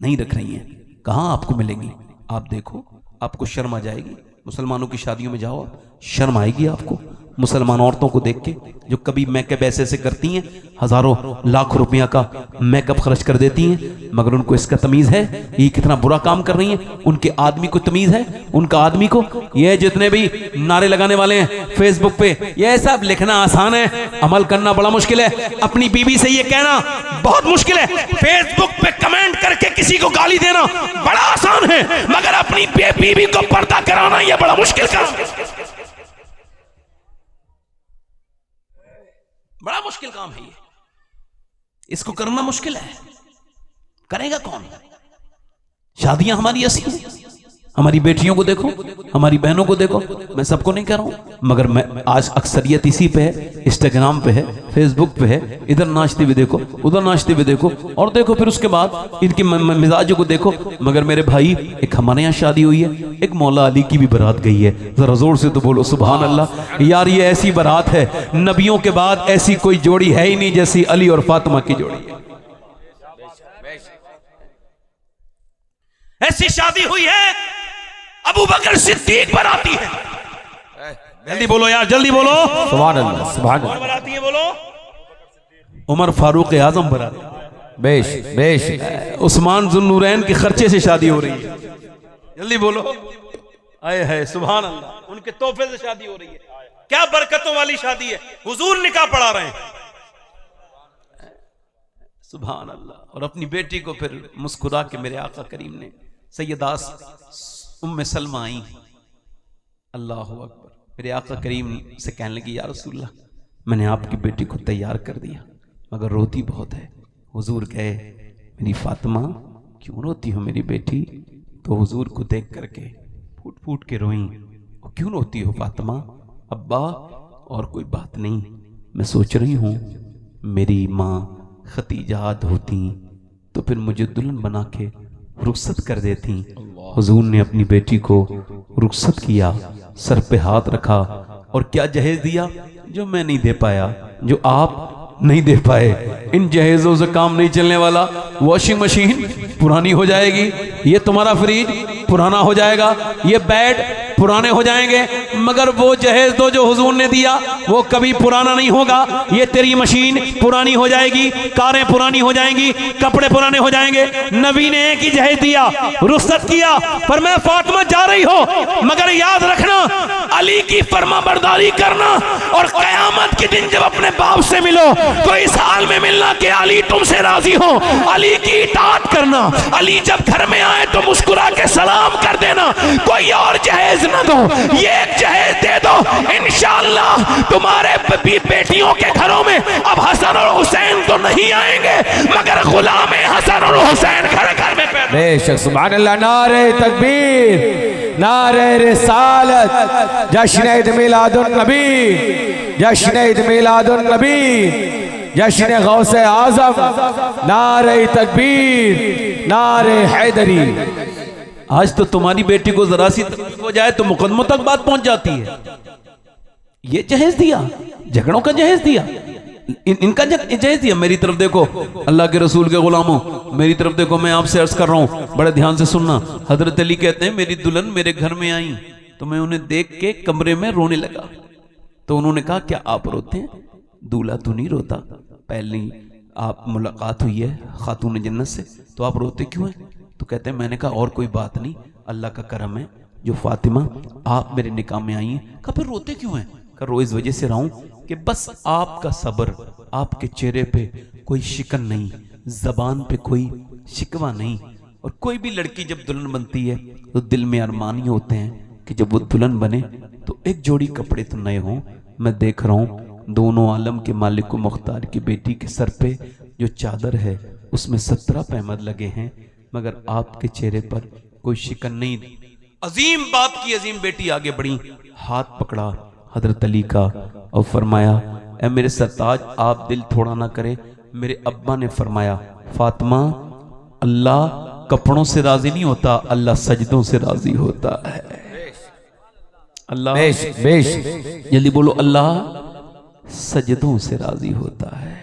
नहीं रख रही हैं। कहां आपको मिलेंगी? आप देखो, आपको शर्म आ जाएगी। मुसलमानों की शादियों में जाओ, शर्म आएगी आपको। मुसलमान औरतों को देख के जो कभी मेकअप ऐसे ऐसे करती हैं, हजारों लाख रुपया का मेकअप खर्च कर देती हैं, मगर उनको इसका तमीज है ये कितना बुरा काम कर रही हैं? उनके आदमी को तमीज है? उनका आदमी को? ये जितने भी नारे लगाने वाले हैं फेसबुक पे, ये सब लिखना आसान है, अमल करना बड़ा मुश्किल है। अपनी बीवी से ये कहना बहुत मुश्किल है। फेसबुक पे कमेंट करके किसी को गाली देना बड़ा आसान है, मगर अपनी बीवी को पर्दा कराना यह बड़ा मुश्किल काम है। बड़ा मुश्किल काम है ये, इसको करना मुश्किल है। करेगा कौन? शादियां हमारी ऐसी हैं। हमारी बेटियों को देखो, हमारी बहनों को देखो। मैं सबको नहीं कह रहा हूं, मगर मैं आज अक्सरियत इसी पे है, इंस्टाग्राम पे है, फेसबुक पे है। इधर नाचते हुए देखो, उधर नाचते हुए देखो, और देखो फिर उसके बाद इनके मिजाजों को देखो। मगर मेरे भाई, एक हमारे यहाँ शादी हुई है, एक मौला अली की भी बारात गई है। जरा जोर से तो बोलो सुभान अल्लाह। यार ये ऐसी बारात है, नबियों के बाद ऐसी कोई जोड़ी है ही नहीं जैसी अली और फातिमा की जोड़ी है। ऐसी शादी हुई है, अबू बकर सिद्दीक बराती है। जल्दी बोलो यार, जल्दी बोलो। सुभान अल्लाह, सुभान अल्लाह। बराती है बोलो। उमर फारूक आजम बराती। बेश बेश। उस्मान जुन्नूरैन के खर्चे से शादी हो रही है। जल्दी बोलो। आए है सुभान अल्लाह, उनके तोहफे से शादी हो रही है। क्या बरकतों वाली शादी है। हुजूर निकाह पढ़ा रहे हैं, सुभान अल्लाह। और अपनी बेटी को फिर मुस्कुरा के मेरे आका करीम ने, सैयदा उम्मे सलमा आई, अल्लाह अकबर, मेरे आका करीम से कहने लगी, या रसूलल्लाह मैंने आपकी बेटी को तैयार कर दिया, मगर रोती बहुत है। हुजूर कहे, मेरी फातिमा क्यों रोती हो मेरी बेटी? तो हुजूर को देख करके फूट फूट के रोई। क्यों रोती हो फातिमा? अब्बा और कोई बात नहीं, मैं सोच रही हूँ मेरी माँ खतीजात होती तो फिर मुझे दुल्हन बना के रुखसत कर देती। हुजूर ने अपनी बेटी को रुखसत किया, सर पे हाथ रखा और क्या जहेज दिया जो मैं नहीं दे पाया, जो आप नहीं दे पाए। इन जहेजों से काम नहीं चलने वाला। वॉशिंग मशीन पुरानी हो जाएगी, ये तुम्हारा फ्रिज पुराना हो जाएगा, ये बेड पुराने हो जाएंगे, मगर वो जहेज दो जो हुजूर ने दिया वो कभी पुराना नहीं होगा। ये तेरी मशीन पुरानी हो जाएगी, कारें पुरानी हो जाएंगी, कपड़े पुराने हो जाएंगे। नबी ने एक ही जहेज दिया, रुखसत किया, पर मैं फातिमा जा रही हो, मगर याद रखना अली की फरमाबरदारी करना, और कयामत के दिन जब अपने बाप से मिलो तो इस हाल में मिलना कि अली तुमसे राजी हो, अली की इताअत करना। अली जब घर में आए तो मुस्कुरा के सलाम कर देना, कोई और जहेज न दो, ये एक जहेज दे दो। इंशाअल्लाह तुम्हारे बेटियों के घरों में अब हसन और हुसैन तो नहीं आएंगे, मगर गुलाम हसन और हुसैन घर घर में। बेशक, सुभान अल्लाह, नारे तकबीर। नारे रिसालत, जश्न ईद मिलादुन नबी, जश्न ईद मिलादुन नबी, जश्न गौसे आजम, नारे तकबीर, नारे हैदरी। आज तो तुम्हारी बेटी को जरा सी तकलीफ हो जाए तो मुकदमों तक बात पहुंच जाती है। ये जहेज दिया, झगड़ों का जहेज दिया, इनका जहेज दिया। मेरी तरफ देखो अल्लाह के रसूल के गुलामों, मेरी तरफ देखो, मैं आपसे अर्ज कर रहा हूं, बड़े ध्यान से सुनना। हजरत अली कहते हैं मेरी दुल्हन मेरे घर में आई तो मैं उन्हें देख के कमरे में रोने लगा। तो उन्होंने कहा क्या आप रोते हैं? दूल्हा तो नहीं रोता, पहली आप मुलाकात हुई है खातून जन्नत से, तो आप रोते क्यों हैं? तो कहते हैं मैंने कहा और कोई बात नहीं, अल्लाह का करम है जो फातिमा आप मेरे निकाह में आई हैं। कहा फिर रोते क्यों हैं? कहा रो इस वजह से रहा हूं कि बस आपका सब्र, आपके चेहरे पे कोई शिकन नहीं, जबान पे कोई शिकवा नहीं। और कोई भी लड़की जब दुल्हन बनती है तो दिल में अरमान ही होते हैं कि जब वो दुल्हन बने तो एक जोड़ी कपड़े तो नए हों। मैं देख रहा हूं दोनों आलम के मालिक मुख्तार की बेटी के सर पे जो चादर है उसमें 17 पैमद लगे हैं, मगर आपके चेहरे पर कोई शिकन नहीं। अजीम बाप की अजीम बेटी आगे बढ़ी, हाथ पकड़ा हजरत अली का और फरमाया ए मेरे सरताज आप दिल थोड़ा ना करें। मेरे अब्बा ने फरमाया फातिमा अल्लाह कपड़ों से राजी नहीं होता, अल्लाह सजदों से राजी होता है। अल्लाह बेश बेश जल्दी बोलो, अल्लाह सजदों से राजी होता है।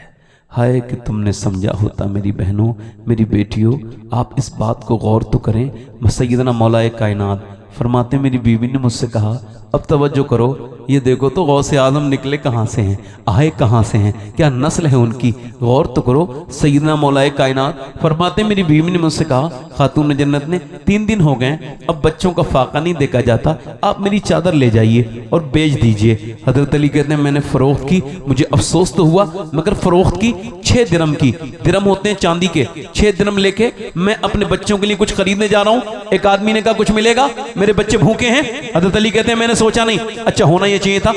हाय कि तुमने समझा होता मेरी बहनों, मेरी बेटियों, आप इस बात को गौर तो करें। सैयदना मौलाए कायनात फरमाते मेरी बीवी ने मुझसे कहा अब तवज्जो करो, ये देखो तो गौसे आजम निकले कहाँ से हैं, आए कहाँ से हैं, क्या नस्ल है उनकी, गौर तो करो। सैयदना मौलाए कायनात फरमाते मेरी बीवी ने मुझसे कहा खातून जन्नत ने 3 दिन हो गए अब बच्चों का फाका नहीं देखा जाता, आप मेरी चादर ले जाइए और बेच दीजिए। हजरत अली कहते हैं मैंने फरोख्त की, मुझे अफसोस तो हुआ मगर फरोख्त की 6 दिरहम की, दिरहम होते हैं चांदी के, 6 दिरहम लेके मैं अपने बच्चों के लिए कुछ खरीदने जा रहा हूँ। एक आदमी ने कहा कुछ मिलेगा, मेरे बच्चे भूखे हैं। हजरत अली कहते हैं मैंने सोचा नहीं, अच्छा होना ये चाहिए था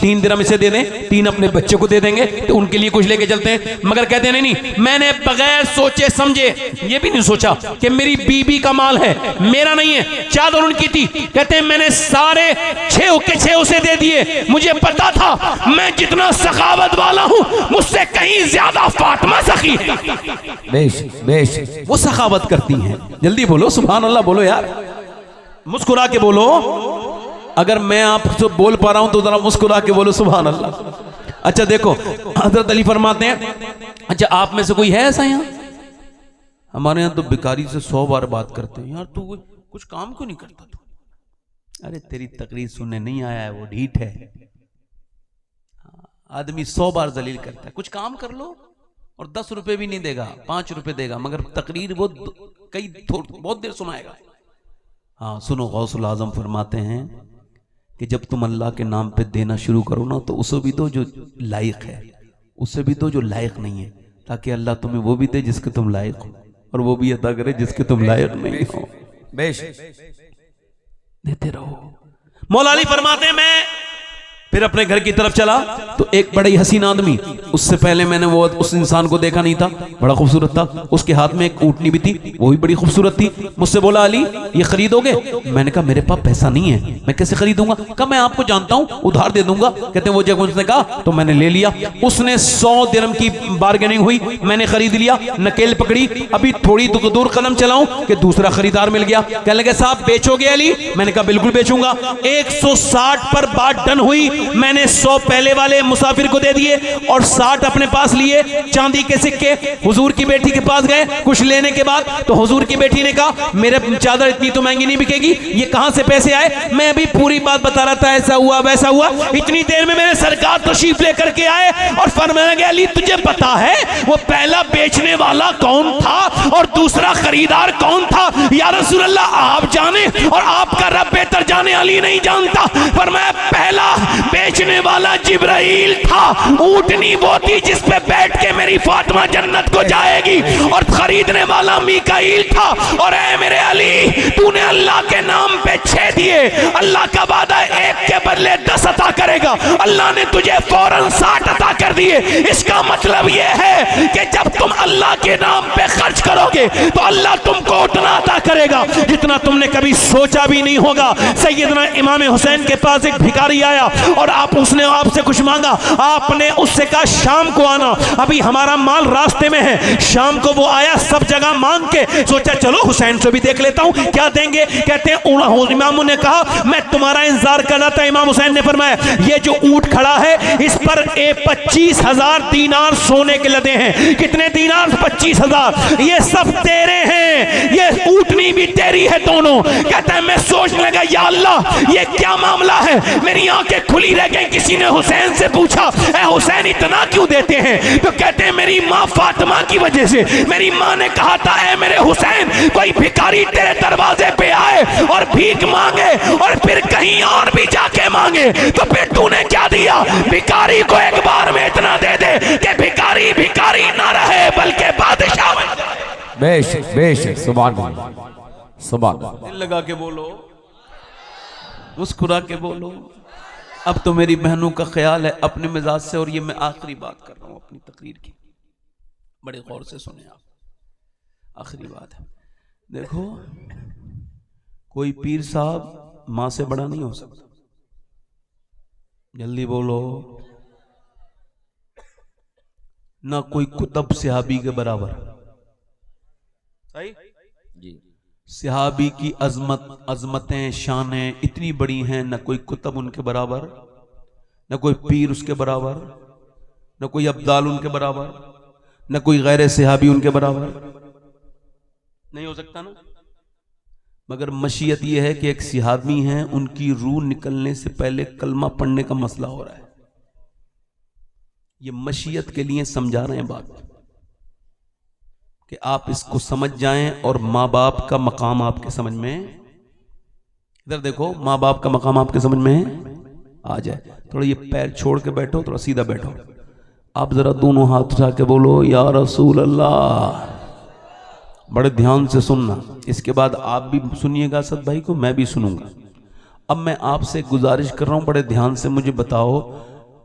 3 दिरहम इसे दे दें, 3 अपने बच्चे को दे देंगे तो उनके लिए कुछ लेके चलते हैं। मगर कहते हैं नहीं, मैंने बगैर सोचे समझे ये भी नहीं सोचा कि मेरी बीबी का माल है, मेरा नहीं है, चादर उनकी थी। कहते हैं मैंने सारे 6 के 6 उसे दे दिए, मुझे पता था मैं जितना सखावत वाला हूं मुझसे कहीं ज्यादा फातिमा सखी है। बेश बेश वो सखावत करती हैं। जल्दी बोलो सुभान अल्लाह, बोलो यार, मुस्कुरा के बोलो। अगर मैं आपसे बोल पा रहा हूं तो जरा मुस्कुरा के बोलो सुभान अल्लाह। अच्छा देखो हजरत अली फरमाते हैं अच्छा आप में से कोई है ऐसा यहाँ? हमारे यहाँ तो भिखारी से 100 बार बात करते हैं, यार तू कुछ काम क्यों नहीं करता तू? अरे तेरी तकरीर सुनने नहीं आया है, वो ढीठ है। आदमी 100 बार जलील करता है, कुछ काम कर लो और 10 रुपए भी नहीं देगा, 5 रुपए देगा, मगर तकरीर वो बहुत देर सुनाएगा। हाँ सुनो, गौसुल आजम फरमाते हैं कि जब तुम अल्लाह के नाम पे देना शुरू करो ना तो उसे भी दो जो लायक है, उसे भी दो जो लायक नहीं है, ताकि अल्लाह तुम्हें वो भी दे जिसके तुम लायक हो और वो भी अदा करे जिसके तुम लायक नहीं हो। बेश देते रहो। मौला अली फरमाते हैं मैं फिर अपने घर की तरफ चला तो एक बड़ा ही हसीन आदमी, उससे पहले मैंने वो उस इंसान को देखा नहीं था, बड़ा खूबसूरत था, उसके हाथ में एक ऊँटनी भी थी, वो भी बड़ी खूबसूरत थी। मुझसे बोला अली ये खरीदोगे? मैंने कहा मेरे पास पैसा नहीं है, मैं कैसे खरीदूंगा? कहा मैं आपको जानता हूँ, उधार दे दूंगा। कहते हैं वो जब उसने कहा तो मैंने ले लिया। उसने 100 दिरहम की बार्गेनिंग हुई, मैंने खरीद लिया। नकेल पकड़ी, अभी थोड़ी दूर कदम चलाऊं कि दूसरा खरीदार मिल गया। कहने लगे साहब बेचोगे अली? मैंने कहा बिल्कुल बेचूंगा। 160 पर बात डन हुई। मैंने 100 पहले वाले मुसाफिर को दे दिए और 60 अपने पास लिए, चांदी के सिक्के। हुजूर की बेटी के पास गए कुछ लेने के बाद तो हुजूर की बेटी ने कहा मेरे चादर इतनी तो महंगी नहीं बिकेगी, ये कहां से पैसे आए? मैं अभी पूरी बात बता रहा था, ऐसा हुआ वैसा हुआ। इतनी देर में मेरे सरकार तशरीफ लेकर के आए और फरमाने लगे अली तुझे पता है वो पहला बेचने वाला कौन था और दूसरा खरीदार कौन था? या रसूल अल्लाह आप जाने और आपका रब बेहतर जाने, अली नहीं जानता। फरमाया पहला बेचने वाला जिब्राइल था, ऊंटनी वो थी जिस पे बैठ के मेरी फातिमा जन्नत को जाएगी, और खरीदने वाला मीकाईल था। और ऐ मेरे अली तूने अल्लाह के नाम पे 6 दिए, अल्लाह का वादा एक के बदले 10 अता करेगा, अल्लाह ने तुझे फौरन 60 अता कर दिए। इसका मतलब यह है कि जब तुम अल्लाह के नाम पे खर्च करोगे तो अल्लाह तुमको उतना अता करेगा जितना तुमने कभी सोचा भी नहीं होगा। सैयदना इमाम हुसैन के पास एक भिखारी आया और उसने आपसे कुछ मांगा, आपने उससे कहा शाम को आना, अभी हमारा माल रास्ते में है। शाम को वो आया, सब जगह मांग के सोचा चलो हुसैन से भी देख लेता हूं क्या देंगे। कहते हैं इमाम ने कहा मैं तुम्हारा इंतजार कर रहा था। इमाम हुसैन ने फरमाया ये जो ऊंट खड़ा है इस पर 25,000 दीनार सोने के लदे हैं। कितने दीनार? 25,000। ये सब तेरे हैं, ये ऊंटनी भी तेरी है दोनों। कहता है मैं सोचने लगा या अल्लाह ये क्या मामला है, मेरी आंखें खुली रह गई। किसी ने हुसैन से पूछा ऐ हुसैन इतना क्यों देते हैं? तो कहते हैं मेरी माँ फातिमा की वजह से। मेरी माँ ने कहा था ऐ मेरे हुसैन कोई भिखारी तेरे दरवाजे पे आए और भीख मांगे और फिर कहीं और भी जाके मांगे तो फिर तूने क्या दिया? भिखारी को एक बार में इतना दे दे कि भिखारी भिखारी ना रहे बल्कि बादशाह बन जाए। बेशक बेशक, सुभान अल्लाह, सुभान अल्लाह। दिल लगा के बोलो, मुस्कुरा के बोलो। अब तो मेरी बहनों का ख्याल है अपने मिजाज से, और ये मैं आखिरी बात कर रहा हूं अपनी तकरीर की, बड़े गौर से सुने आप। आखिरी बात है, देखो कोई पीर साहब मां से बड़ा नहीं हो सकता। जल्दी बोलो। ना कोई कुतुब सहाबी के बराबर। सही जी। सहाबी की अजमतें शानें इतनी बड़ी हैं, न कोई कुतुब उनके बराबर, न कोई पीर उसके बराबर, न कोई अब्दाल उनके बराबर, न कोई गैर सहाबी उनके बराबर। नहीं हो सकता ना। मगर मशीयत यह है कि एक सहाबी हैं, उनकी रूह निकलने से पहले कलमा पढ़ने का मसला हो रहा है। ये मशीयत के लिए समझा रहे हैं बात कि आप इसको समझ जाएं और माँ बाप का मकाम आपके समझ में। इधर देखो, माँ बाप का मकाम आपके समझ में आ जाए। थोड़ा ये पैर छोड़ के बैठो, थोड़ा सीधा बैठो। आप जरा दोनों हाथ उठा के बोलो या रसूल अल्लाह। बड़े ध्यान से सुनना, इसके बाद आप भी सुनिएगा असद भाई को, मैं भी सुनूंगा। अब मैं आपसे गुजारिश कर रहा हूं, बड़े ध्यान से मुझे बताओ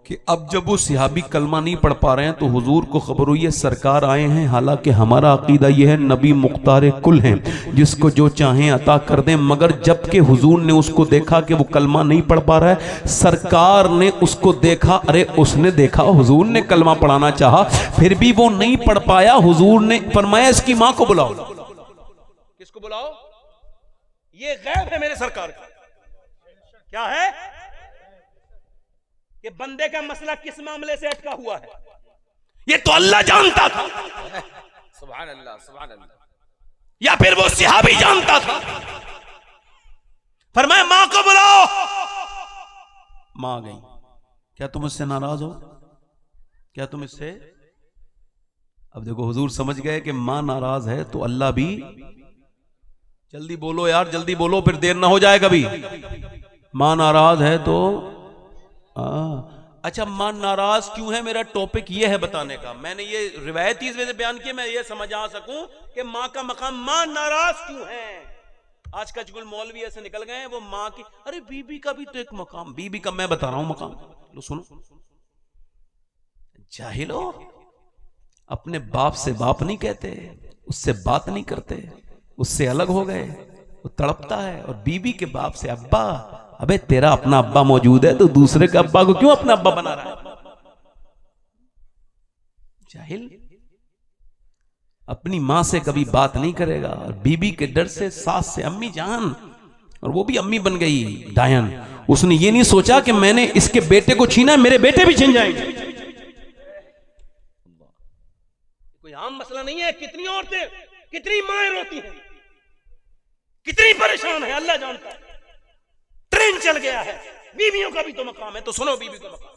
कि अब जब वो सहाबी कलमा नहीं पढ़ पा रहे हैं तो हुजूर को खबर हुई है सरकार आए हैं। हालांकि हमारा अकीदा यह है नबी मुख्तार कुल हैं, जिसको जो चाहें अता कर दें। मगर जबकि हुजूर ने उसको देखा कि वो कलमा नहीं पढ़ पा रहा है, सरकार ने उसको देखा, अरे उसने देखा हुजूर ने कलमा पढ़ाना चाहा, फिर भी वो नहीं पढ़ पाया। हुजूर ने फरमाया इसकी मां को बुलाओ। किसको बुलाओ? ये गैब है मेरे सरकार का। क्या है कि बंदे का मसला किस मामले से अटका हुआ है ये तो अल्लाह जानता था। सुभान अल्लाह, सुभान अल्लाह। या फिर वो सहाबी जानता था। फरमाया मां को बुलाओ। मां आ गई। क्या तुम इससे नाराज हो? क्या तुम इससे? अब देखो हुजूर समझ गए कि मां नाराज है तो अल्लाह भी। जल्दी बोलो यार, जल्दी बोलो, फिर देर ना हो जाए कभी। मां नाराज है तो अच्छा, मां नाराज क्यों है मेरा टॉपिक ये है बताने का। मैंने ये रिवायती वजह से बयान किया, मैं ये समझ आ सकूं कि मां का मकाम, मां नाराज क्यों है। आज का जुगल मौलवी ऐसे निकल गए हैं, वो मां की, अरे बीबी का भी तो एक मकाम, बीबी का मैं बता रहा हूं मकाम। लो सुनो, जाहिलो, अपने बाप से बाप नहीं कहते, उससे बात नहीं करते, उससे अलग हो गए, वो तड़पता है। और बीबी के बाप से अब्बा, अबे तेरा अपना अब्बा मौजूद है तो दूसरे के अब्बा को क्यों अपना अब्बा बना रहा है? जाहिल। अपनी मां से कभी बात नहीं करेगा, और बीबी के डर से सास से अम्मी जान, और वो भी अम्मी बन गई डायन। उसने ये नहीं सोचा कि मैंने इसके बेटे को छीना, मेरे बेटे भी छीन जाएंगे। कोई आम मसला नहीं है। कितनी औरतें, कितनी माएं रोती हैं, कितनी परेशान है, अल्लाह जानता है। ट्रेन चल गया है, बीवियों का भी तो मकाम है, तो सुनो बीवी का मकाम।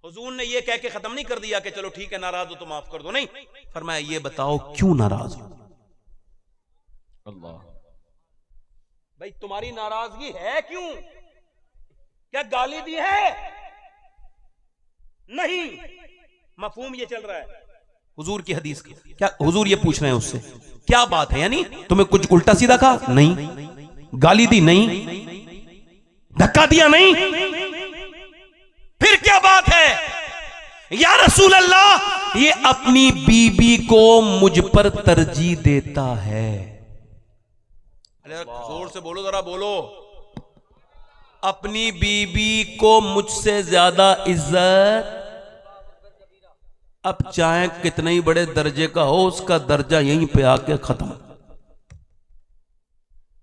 हुजूर ने ये कह के खत्म नहीं कर दिया कि चलो ठीक है नाराज हो तो माफ कर दो, नहीं। फरमाया ये बताओ क्यों नाराज हो। अल्लाह। भाई तुम्हारी नाराजगी है क्यों? क्या गाली दी है? नहीं, मफहूम ये चल रहा है हुजूर की हदीस की। क्या हुजूर ये पूछ रहे हैं उससे क्या बात है, यानी तुम्हें कुछ उल्टा सीधा कहा? नहीं। गाली दी नहीं, धक्का दिया नहीं, फिर क्या बात है? या रसूल अल्लाह, ये अपनी बीबी को मुझ पर तरजीह देता है। अरे जोर से बोलो, जरा बोलो। अपनी बीबी को मुझसे ज्यादा इज्जत, अब चाहे कितने ही बड़े दर्जे का हो, उसका दर्जा यहीं पे आके खत्म।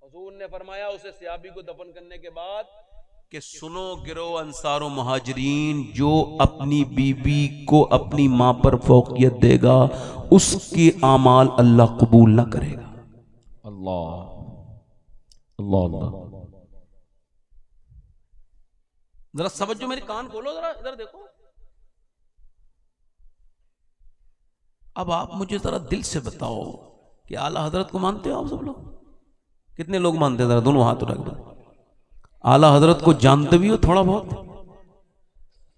हुजूर ने फरमाया उसे सियाबी को दफन करने के बाद कि सुनो गिरो अंसारो मुहाजिरीन, जो अपनी बीबी को अपनी मां पर फौकियत देगा उसके आमाल अल्लाह कबूल ना करेगा। अल्लाह अल्लाह अल्लाह। जरा समझो, मेरे कान खोलो, जरा इधर देखो। अब आप मुझे जरा दिल से बताओ कि आला हजरत को मानते हो आप सब लोग? कितने लोग मानते हैं? जरा दोनों हाथ उठा के। आला हजरत को जानते भी हो थोड़ा बहुत?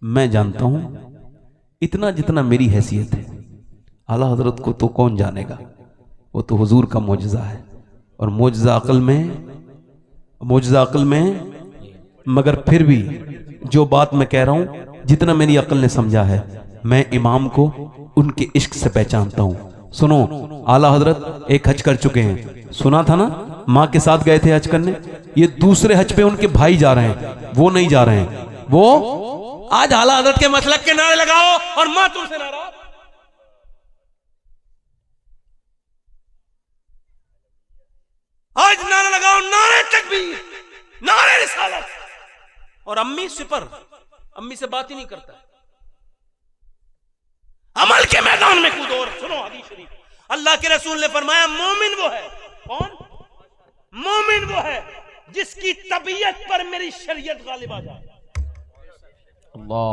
मैं जानता हूं इतना जितना मेरी हैसियत है। आला हजरत को तो कौन जानेगा, वो तो हुजूर का मोजज़ा है। और मोजज़ा अक्ल में, मगर फिर भी जो बात मैं कह रहा हूं, जितना मेरी अक्ल ने समझा है, मैं इमाम को उनके इश्क से पहचानता हूं। सुनो, आला हजरत एक हज कर चुके हैं, सुना था ना, माँ के साथ गए थे हज करने। ये दूसरे हज पे उनके भाई जा रहे हैं, वो नहीं जा रहे हैं। वो आज आला हजरत के मसलक के नारे लगाओ और माँ तुमसे नाराज। आज नारा लगाओ, नारे तकबीर, नारे रिसालत। और अम्मी सिपर, अम्मी से बात ही नहीं करता, अमल के मैदान में कूदो। और सुनो हदीस शरीफ, अल्लाह के रसूल ने फरमाया मोमिन वो है, कौन? मोमिन वो है जिसकी तबीयत पर मेरी शरीयत गालिब आ जाए। अल्लाह।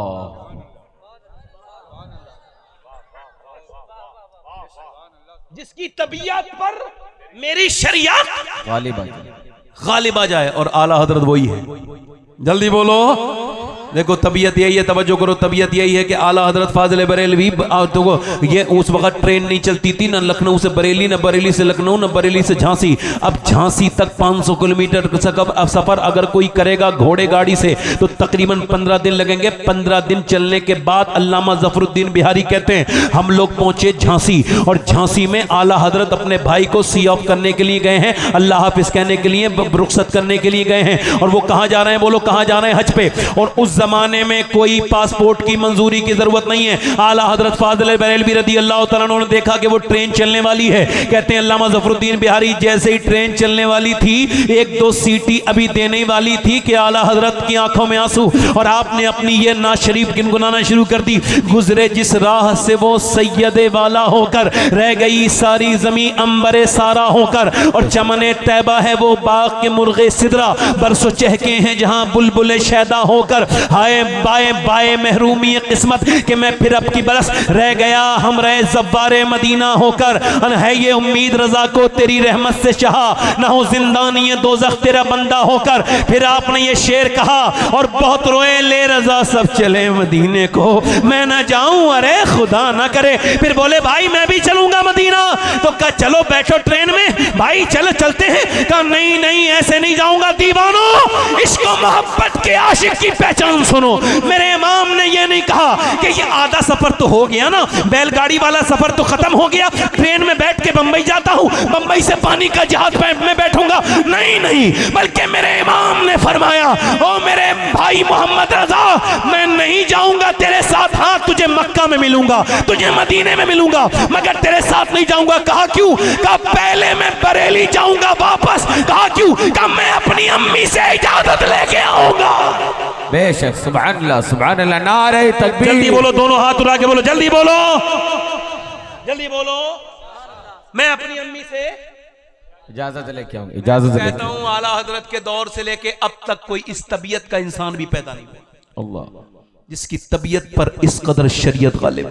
जिसकी तबीयत पर मेरी शरीयत गालिब आ जाए। और आला हजरत वही है। जल्दी बोलो। देखो तबीयत यही है, तवज्जो करो, तबीयत यही है कि आला हजरत फाजिल बरेलवी, तो ये उस वक्त ट्रेन नहीं चलती थी, ना लखनऊ से बरेली, ना बरेली से लखनऊ, ना बरेली से झांसी। अब झांसी तक 500 किलोमीटर का सफर अगर कोई करेगा घोड़े गाड़ी से तो तकरीबन 15 दिन लगेंगे। 15 दिन चलने के बाद अल्लामा जफरुद्दीन बिहारी कहते हैं हम लोग पहुंचे झांसी, और झांसी में आला हजरत अपने भाई को सी ऑफ करने के लिए गए हैं, अल्लाह हाफिज कहने के लिए, रुखसत करने के लिए गए हैं। और वो कहां जा रहे हैं? बोलो कहां जा रहे हैं? हज पे। और उस जमाने में कोई पासपोर्ट की मंजूरी की जरूरत नहीं है। आला हजरत फाजिल बरेलवी रदी अल्लाह तआला अन्हु ने देखा कि वो ट्रेन चलने वाली है। कहते हैं अल्लामा जफरुद्दीन बिहारी, जैसे ही ट्रेन चलने वाली थी, 1-2 सीटी अभी देने वाली थी कि आला हजरत की आंखों में आंसू, और आपने अपनी ये नाज शरीफ गुनगुनाना शुरू कर दी। गुजरे जिस राह से वो सैयदे वाला होकर, रह गई सारी जमी अंबरे सारा होकर, और चमने तैबा है वो बाग के मुर्गे सिदरा, बरसो चहके हैं जहां बुलबुले शैदा होकर। हाय बाए बाए महरूमी किस्मत कि मैं फिर अब की बरस रह गया हम रहे ज़ब्बारे मदीना होकर। है ये उम्मीद रजा को तेरी रहमत से चाहा, ना हो जिंदानी दोज़ख तेरा बंदा होकर। फिर आपने ये शेर कहा और बहुत रोए, ले रजा सब चले मदीने को, मैं ना जाऊं, अरे खुदा ना करे। फिर बोले भाई मैं भी चलूंगा मदीना, तो कहा चलो बैठो ट्रेन में भाई, चलो चलते हैं। कहा नहीं नहीं ऐसे नहीं जाऊंगा। दीवानो, इसको मोहब्बत के आशिक की पहचान सुनो। मेरे इमाम ने यह नहीं कहा कि ये आधा सफर तो हो गया ना, बैलगाड़ी वाला सफर तो खत्म हो गया, ट्रेन में बैठ के बंबई जाता हूं, बंबई से पानी का जहाज में बैठूंगा। नहीं नहीं, बल्कि मेरे इमाम ने फरमाया ओ मेरे भाई मोहम्मद रजा, मैं नहीं जाऊंगा तेरे साथ, हाँ तुझे मक्का में मिलूंगा, तुझे मदीने में मिलूंगा, मगर तेरे साथ नहीं जाऊंगा। कहा क्यों? कहा पहले मैं बरेली जाऊंगा वापस। कहा क्यों? कहा मैं अपनी अम्मी से इजाजत लेके आऊंगा। बेशक, सुभान अल्लाह, सुभान अल्लाह, नारे तकबीर। जल्दी बोलो, दोनों हाथ उठा के बोलो, जल्दी बोलो, जल्दी बोलो। मैं अपनी अम्मी से इजाजत लेके आऊंगा, इजाजत कहता हूं आला हजरत के दौर से लेके अब तक कोई इस तबीयत का इंसान भी पैदा नहीं हुआ अल्लाह जिसकी तबीयत पर इस कदर शरीयत गालिब।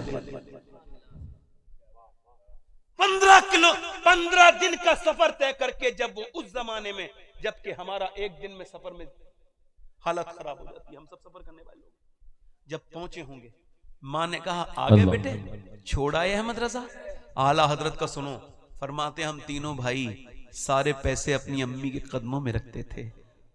15 दिन का सफर तय करके, जब वो उस जमाने में, जबकि हमारा एक दिन में सफर में हालत खराब हो जाती है, हम सब सफर करने वाले लोग जब पहुंचे होंगे, माँ ने कहा आगे बेटे छोड़ आए अहमद रजा। आला हजरत का सुनो, फरमाते हम तीनों भाई सारे पैसे अपनी अम्मी के कदमों में रखते थे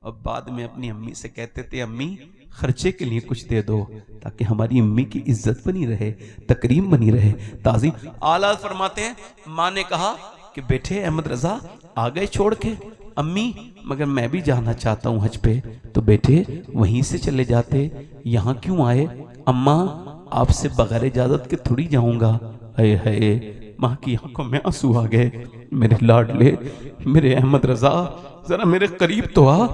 और बाद में अपनी अम्मी से कहते थे अम्मी खर्चे के लिए कुछ दे दो ताकि हमारी अम्मी की इज्जत बनी रहे, तकरीम बनी रहे, ताज़ीम। आला फरमाते हैं माँ ने कहा कि बेटे अहमद रजा आ गए छोड़ के अम्मी, मगर मैं भी जाना चाहता हूँ हज पे। तो बेटे वहीं से चले जाते, यहाँ क्यों आए? अम्मा आपसे बगैर इजाजत के थोड़ी जाऊंगा। हाय हाय, माँ की आंखों में आंसू आ गए। मेरे लाडले, मेरे अहमद रजा, जरा मेरे करीब तो आ,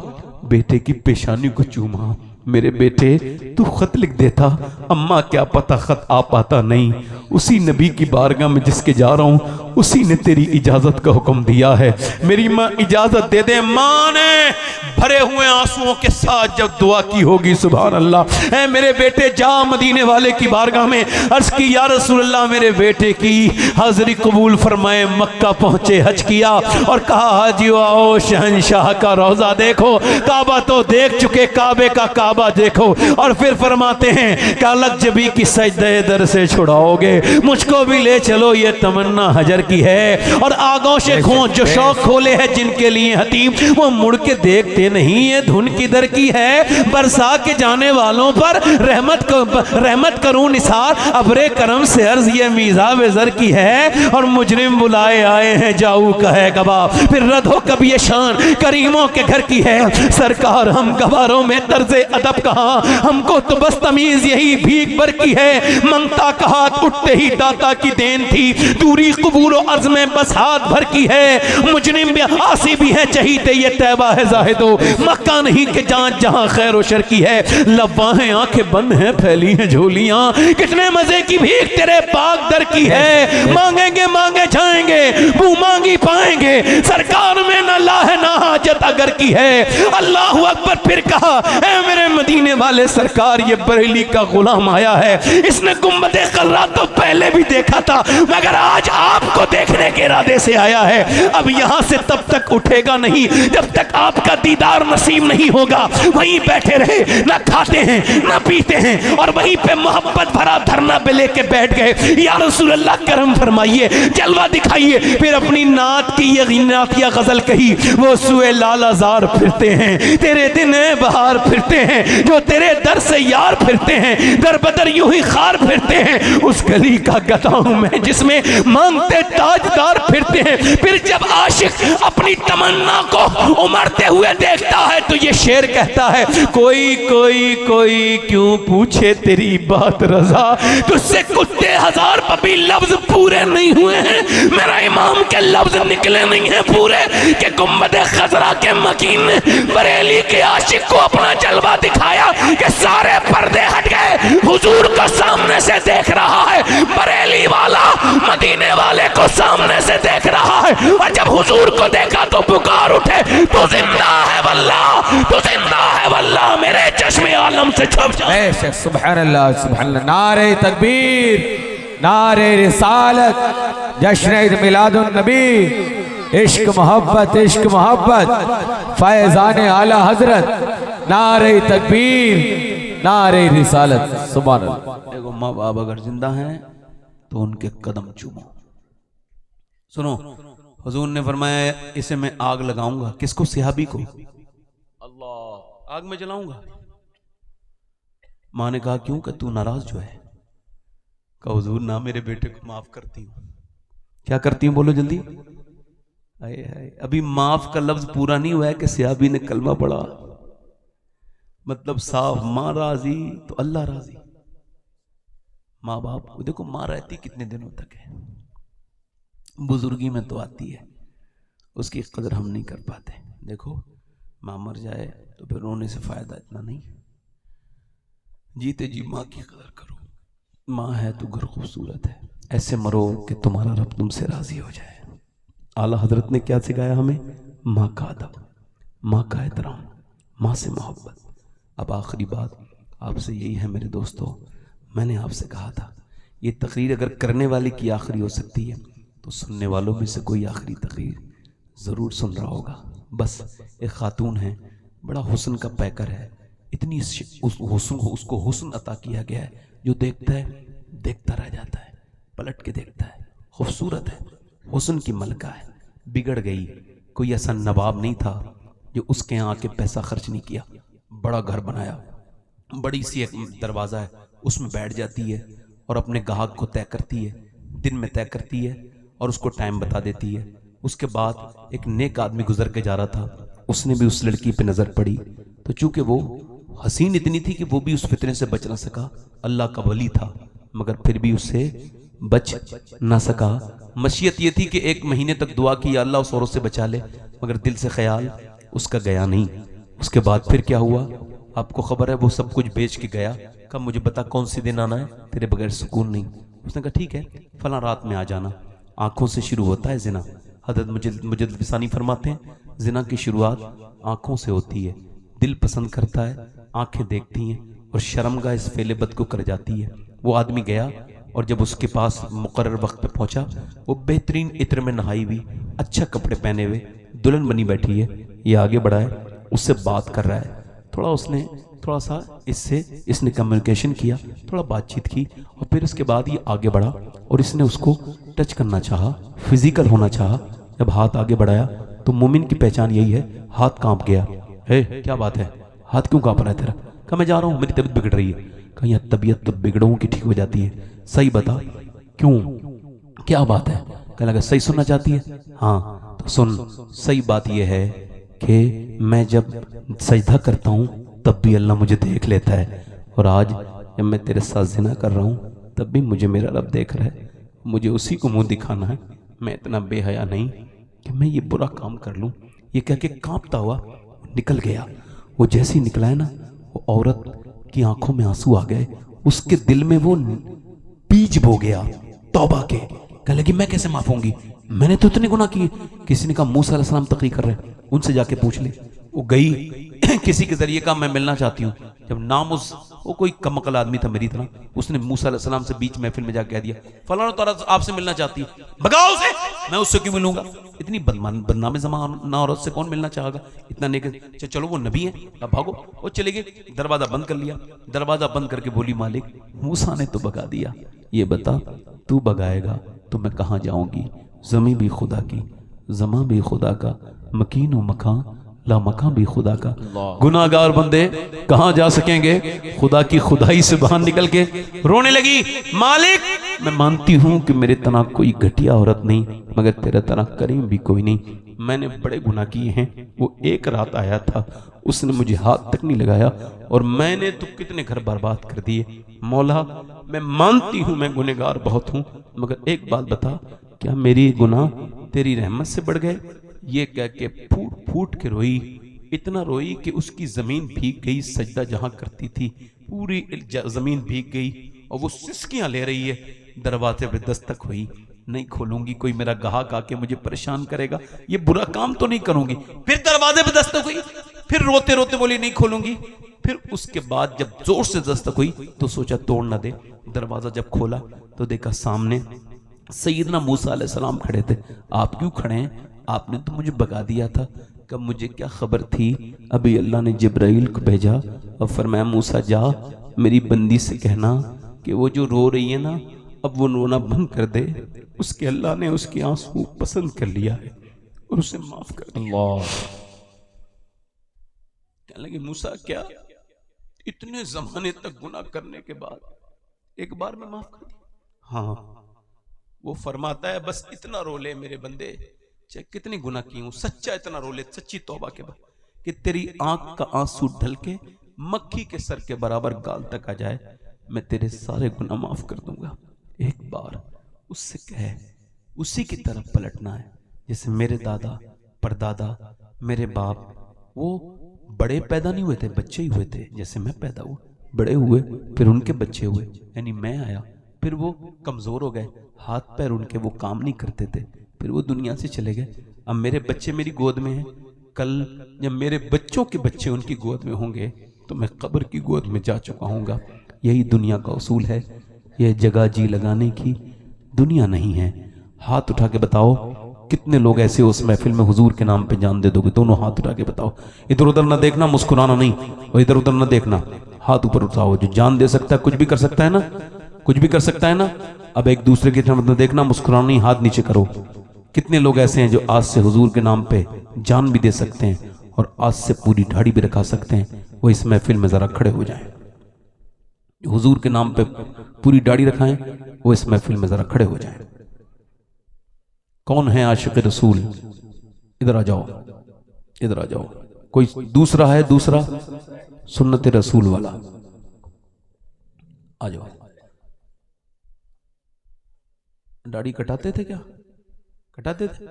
बेटे की पेशानी को चूमा। मेरे बेटे तू खत लिख देता। अम्मा क्या पता खत आ पाता नहीं, उसी नबी की बारगाह में जिसके जा रहा हूं उसी ने तेरी इजाजत का हुक्म दिया है। मेरी माँ इजाजत दे दे। माँ ने भरे हुए आंसुओं के साथ जब दुआ की होगी, सुभान अल्लाह, ऐ मेरे बेटे जा मदीने वाले की बारगाह में अर्ज की या रसूल अल्लाह मेरे बेटे की हाजिरी कबूल फरमाए। मक्का पहुंचे, हज किया और कहा हाजियो आओ शहंशाह का रोजा देखो। काबा तो देख चुके, काबे का काबा देखो। और फिर फरमाते हैं कालक जबी की सजदे दर से छुड़ाओगे, मुझको भी ले चलो, ये तमन्ना हजर की है। और आगोशे खों जो शौक खोले हैं जिनके लिए हतीम, वो मुड़ के देखते नहीं, ये धुन किधर की है। बरसा के जाने वालों पर रहमत करूं निसार, अबरे करम से अर्ज ये मीज़ा बेज़र की है। और मुजरिम बुलाए आए हैं जाऊ कहे गवा, फिर रद हो कभी ये शान करीमों के घर की है। सरकार हम गवारों में तर्ज़े अदब कहाँ, हमको तो बस तमीज यही भीख भर की है। मंगता कहा उठते ही दाता की देन थी, दूरी कबूल अर्ज में बस हाथ भर की है। मुजरिम भी आसी भी है, चहीते ये तैबा है जाहिदो, मक्का नहीं के जान जहां खैर शर की है। लब्बा है आंखें बंद हैं, फैली हैं झोलियां, कितने मजे की भीख तेरे पाक दर की है। मांगेंगे मांगे जाएंगे, मुंह मांगी पाएंगे, सरकार में न ला है ना हाजत अगर की है। अल्लाह अकबर। फिर कहा ऐ मेरे मदीने वाले सरकार, ये बरेली का गुलाम आया है, इसने गुंबदे कर्रा तो पहले भी देखा था, मगर आज आपको देखने के इरादे से आया है। अब यहां से तब तक उठेगा नहीं जब तक आपका दीदार नसीब नहीं होगा। वहीं बैठे रहे, ना खाते हैं ना पीते हैं, और वहीं पे मोहब्बत भरा धरना पे लेके बैठ गए। या रसूल अल्लाह करम फरमाइए, जलवा दिखाइए। फिर अपनी नात की ये नातिया गजल कही, वो सुए लालाजार फिरते हैं, तेरे दिन बहार फिरते हैं, जो तेरे दर से यार फिरते हैं, दर बदर यूं ही खार फिरते हैं। उस गली का गधा हूं मैं जिसमें मांगते ताजदार फिरते हैं। फिर जब आशिक अपनी तमन्ना को उमड़ते हुए देखता है तो ये शेर कहता है, कोई कोई कोई क्यों पूछे तेरी बात रजा, तुझसे कुत्ते हजार पपी लफ्ज पूरे नहीं हुए हैं। मेरा इमाम के लफ्ज निकले नहीं हैं पूरे, कि गुम्बद खजरा के मकीन ने बरेली के आशिक को अपना जलवा दिखाया कि सारे पर्दे हट गए, हुजूर को सामने से देख रहा है। बरेली वाला मदीने वाले को सामने से देख रहा है, और जब हुजूर को देखा तो पुकार उठे, तो जिंदा है वल्लाह, तो जिंदा है वल्लाह, मेरे चश्मे आलम से छुप जा। सुभान अल्लाह, सुभान अल्लाह। नारे तकबीर, नारे रिसालत, जश्न ईद मिलादुन नबी, इश्क मोहब्बत, इश्क मोहब्बत, फैजान आला हजरत, नारे तकबीर, नारे रिसालत, सुभान अल्लाह। देखो माँ बाप अगर जिंदा हैं तो उनके कदम चूमो। सुनो, हुजूर ने फरमाया इसे मैं आग लगाऊंगा। किसको? सिहाबी को। अल्लाह, आग में जलाऊंगा। माँ ने कहा क्यों? कि तू नाराज जो है। कहा हुजूर ना मेरे बेटे को माफ करती हूँ। क्या करती हूँ बोलो जल्दी। आए आए, अभी माफ का लफ्ज पूरा नहीं हुआ है कि सिहाबी ने कलमा पढ़ा। मतलब साफ, माँ राजी तो अल्लाह राजी। माँ बाप को देखो, माँ रहती कितने दिनों तक है, बुजुर्गी में तो आती है, उसकी कदर हम नहीं कर पाते। देखो माँ मर जाए तो फिर रोने से फायदा इतना नहीं, जीते जी माँ की कदर करो। माँ है तो घर खूबसूरत है, ऐसे मरो कि तुम्हारा रब तुमसे राजी हो जाए। आला हजरत ने क्या सिखाया हमें? माँ का अदब, माँ का एहतराम, माँ से मोहब्बत। अब आखिरी बात आपसे यही है मेरे दोस्तों, मैंने आपसे कहा था ये तकरीर अगर करने वाले की आखिरी हो सकती है तो सुनने वालों में से कोई आखिरी तकरीर ज़रूर सुन रहा होगा। बस एक खातून है, बड़ा हुस्न का पैकर है, इतनी उस हुस्न को, उसको हुस्न अता किया गया है, जो देखता है देखता रह जाता है, पलट के देखता है, खूबसूरत है, हुस्न की मलका है। बिगड़ गई कोई ऐसा नवाब नहीं था जो उसके यहाँ आके पैसा खर्च नहीं किया। बड़ा घर बनाया, बड़ी सी एक दरवाज़ा है, उसमें बैठ जाती है और अपने ग्राहक को तय करती है, दिन में तय करती है और उसको टाइम बता देती है। उसके बाद एक नेक आदमी गुजर के जा रहा था, उसने भी उस लड़की पे नज़र पड़ी, तो चूंकि वो हसीन इतनी थी कि वो भी उस फितने से बच ना सका, अल्लाह का वली था मगर फिर भी उससे बच ना सका। मशीयत ये थी कि 1 महीने तक दुआ की, या अल्लाह उस औरत से बचा ले, मगर दिल से ख्याल उसका गया नहीं। उसके बाद फिर क्या हुआ आपको खबर है, वो सब कुछ बेच के गया। कब मुझे बता कौन सी दिन आना है, तेरे बगैर सुकून नहीं। उसने कहा ठीक है, फला रात में आ जाना। आंखों से शुरू होता है जिना। हज़रत मुजद्दिद फिसानी फरमाते हैं जिना की शुरुआत आंखों से होती है। दिल पसंद करता है, आंखें देखती हैं और शर्मगाह इस फेले बद को कर जाती है। वो आदमी गया और जब उसके पास मुकर्रर वक्त पे पहुंचा, वो बेहतरीन इत्र में नहाई हुई, अच्छा कपड़े पहने हुए दुल्हन बनी बैठी है। ये आगे बढ़ा है, उससे बात कर रहा है। थोड़ा सा इसने कम्युनिकेशन किया, थोड़ा बातचीत की और फिर उसके बाद ये आगे बढ़ा और इसने उसको टच करना चाहा, फिजिकल होना चाहा। जब हाथ आगे बढ़ाया तो मोमिन की पहचान यही है, हाथ कांप गया। है क्या बात है, हाथ क्यों कांप रहा है तेरा? कहा मैं जा रहा हूँ, मेरी तबीयत बिगड़ रही है। कहा यार तबीयत तो बिगड़ों की ठीक हो जाती है, सही बता क्यों, क्या बात है? कहने लगा सही सुनना चाहती है? हाँ तो सुन, सही बात यह है कि मैं जब सजदा करता हूँ तब भी अल्लाह मुझे देख लेता है, और आज जब मैं तेरे साथ ज़िना कर रहा हूँ तब भी मुझे मेरा रब देख रहा है। मुझे उसी को मुंह दिखाना है, मैं इतना बेहया नहीं कि मैं ये बुरा काम कर लूँ। ये कह के कांपता हुआ निकल गया। वो जैसे ही निकला है ना, वो औरत की आंखों में आंसू आ गए, उसके दिल में वो बीज बो गया तौबा के। कह लगी मैं कैसे माफ होंगी, मैंने तो इतने गुनाह किए। किसी ने कहा मूसा अलैहिस्सलाम तकी कर रहे हैं, उनसे जाके पूछ ले। वो गई किसी के जरिए कहा मैं मिलना चाहती हूँ। जब नाम वो कोई कमकल आदमी था मेरी तरह, उसने मूसा अलैहिस्सलाम से बीच महफिल में जाके कह दिया फलाना तारा आपसे मिलना चाहती है, भगाओ उसे। मैं उससे क्यों मिलूंगा, इतनी बदनाम ज़माना औरत से कौन मिलना चाहेगा, इतना नेक। चलो वो नबी है, अब भागो। वो चले गए, दरवाजा बंद कर लिया। दरवाजा बंद करके बोली मालिक मूसा ने तो भगा दिया, ये बता तू भगाएगा तो मैं कहाँ जाऊंगी? ज़मीं भी खुदा की, ज़मा भी खुदा का, मकीन व मकान ला मकान भी खुदा का। गुनाहगार बंदे कहाँ जा सकेंगे खुदा की खुदाई से बाहर निकल के? रोने लगी, मालिक मैं मानती हूँ कि मेरे तना कोई घटिया औरत नहीं, मगर तेरा तना करीम भी कोई नहीं। मैंने बड़े गुनाह किए हैं। वो एक रात आया था, उसने मुझे हाथ तक नहीं लगाया और मैंने तो कितने घर बर्बाद कर दिए। मौला मैं मानती हूँ मैं गुनहगार बहुत हूँ, मगर एक बात बता, क्या मेरी गुनाह तेरी रहमत से बढ़ गए? ये कह के फूट फूट के रोई, इतना रोई कि उसकी जमीन भीग गई। सजदा जहां करती थी पूरी जमीन भीग गई और वो सिसकियां ले रही है। दरवाजे पे दस्तक हुई, नहीं खोलूंगी, कोई मेरा ग्राहक आके मुझे परेशान करेगा, ये बुरा काम तो नहीं करूंगी। फिर दरवाजे पे दस्तक हुई, फिर रोते रोते बोली नहीं खोलूंगी। फिर उसके बाद जब जोर से दस्तक हुई तो सोचा तोड़ ना दे। दरवाजा जब खोला तो देखा सामने सैयदना मूसा अलैहिस्सलाम खड़े थे। आप क्यों खड़े हैं? आपने तो मुझे भगा दिया था। कब मुझे क्या खबर थी, अभी अल्लाह ने जिब्राइल को भेजा और फरमाया मूसा जा मेरी बंदी से कहना कि वो जो रो रही है ना, अब वो रोना बंद कर दे। उसके अल्लाह ने उसके आंसू पसंद कर लिया है और उसे माफ कर दिया। कहने लगे मूसा क्या इतने जमाने तक गुनाह करने के बाद एक बार में माफ कर दिया? हाँ। वो फरमाता है बस इतना रो ले मेरे बंदे, चाहे कितनी गुनाह की हूं, सच्चा इतना रो ले, सच्ची तौबा के बाद, कि तेरी आंख का आंसू ढल के मक्खी के सर के बराबर गाल तक आ जाए, मैं तेरे सारे गुनाह माफ कर दूंगा। एक बार उससे कहे, उसी की तरफ पलटना है। जैसे मेरे दादा परदादा मेरे बाप वो बड़े पैदा नहीं हुए थे, बच्चे ही हुए थे। जैसे मैं पैदा हुआ, बड़े हुए, फिर उनके बच्चे हुए, यानी मैं आया, फिर वो कमजोर हो गए, हाथ पैर उनके वो काम नहीं करते थे, फिर वो दुनिया से चले गए। अब मेरे बच्चे मेरी गोद में हैं, कल जब मेरे बच्चों के बच्चे उनकी गोद में होंगे तो मैं कब्र की गोद में जा चुका हूँगा। यही दुनिया का उसूल है। यह जगह जी लगाने की दुनिया नहीं है। हाथ उठा के बताओ कितने लोग ऐसे उस महफिल में हुजूर के नाम पे जान दे दोगे? दोनों हाथ उठा के बताओ। इधर उधर ना देखना, मुस्कुराना नहीं, और इधर उधर ना देखना, हाथ ऊपर उठाओ। जो जान दे सकता है कुछ भी कर सकता है ना, कुछ भी कर सकता है ना। अब एक दूसरे की तरफ देखना, मुस्कुराना नहीं, हाथ नीचे करो। कितने लोग ऐसे हैं जो आज से हुजूर के नाम पे जान भी दे सकते हैं और आज से पूरी दाढ़ी भी रखा सकते हैं। वो इस महफिल में जरा खड़े हो जाएं। हुजूर के नाम पे पूरी दाढ़ी रखाएं, वो इस महफिल में जरा खड़े हो जाएं। कौन है आशिक रसूल? इधर आ जाओ, इधर आ जाओ। कोई दूसरा है, दूसरा सुन्नत रसूल वाला? आ जाओ। दाढ़ी कटाते थे क्या? कटाते थे?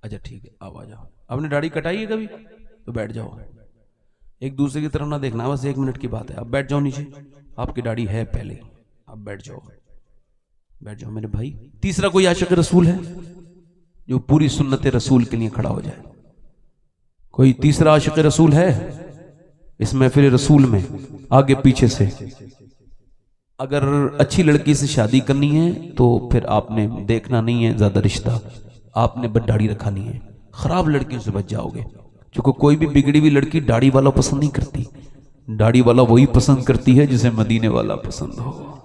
अच्छा ठीक है, अब आ जाओ। आपने दाढ़ी कटाई है कभी? तो बैठ जाओ। एक दूसरे की तरफ ना देखना, बस 1 मिनट की बात है। अब बैठ जाओ नीचे, आपकी दाढ़ी है पहले। अब बैठ जाओ, बैठ जाओ मेरे भाई। तीसरा कोई आशिक रसूल है जो पूरी सुन्नत रसूल के लिए खड़ा हो जाए? कोई तीसरा आशिक रसूल है इस महफिल रसूल में? आगे पीछे से। अगर अच्छी लड़की से शादी करनी है तो फिर आपने देखना नहीं है ज्यादा रिश्ता, आपने बस दाढ़ी रखानी है। खराब लड़कियों से बच जाओगे, क्योंकि कोई भी बिगड़ी हुई लड़की दाढ़ी वाला पसंद नहीं करती। दाढ़ी वाला वही पसंद करती है जिसे मदीने वाला पसंद हो।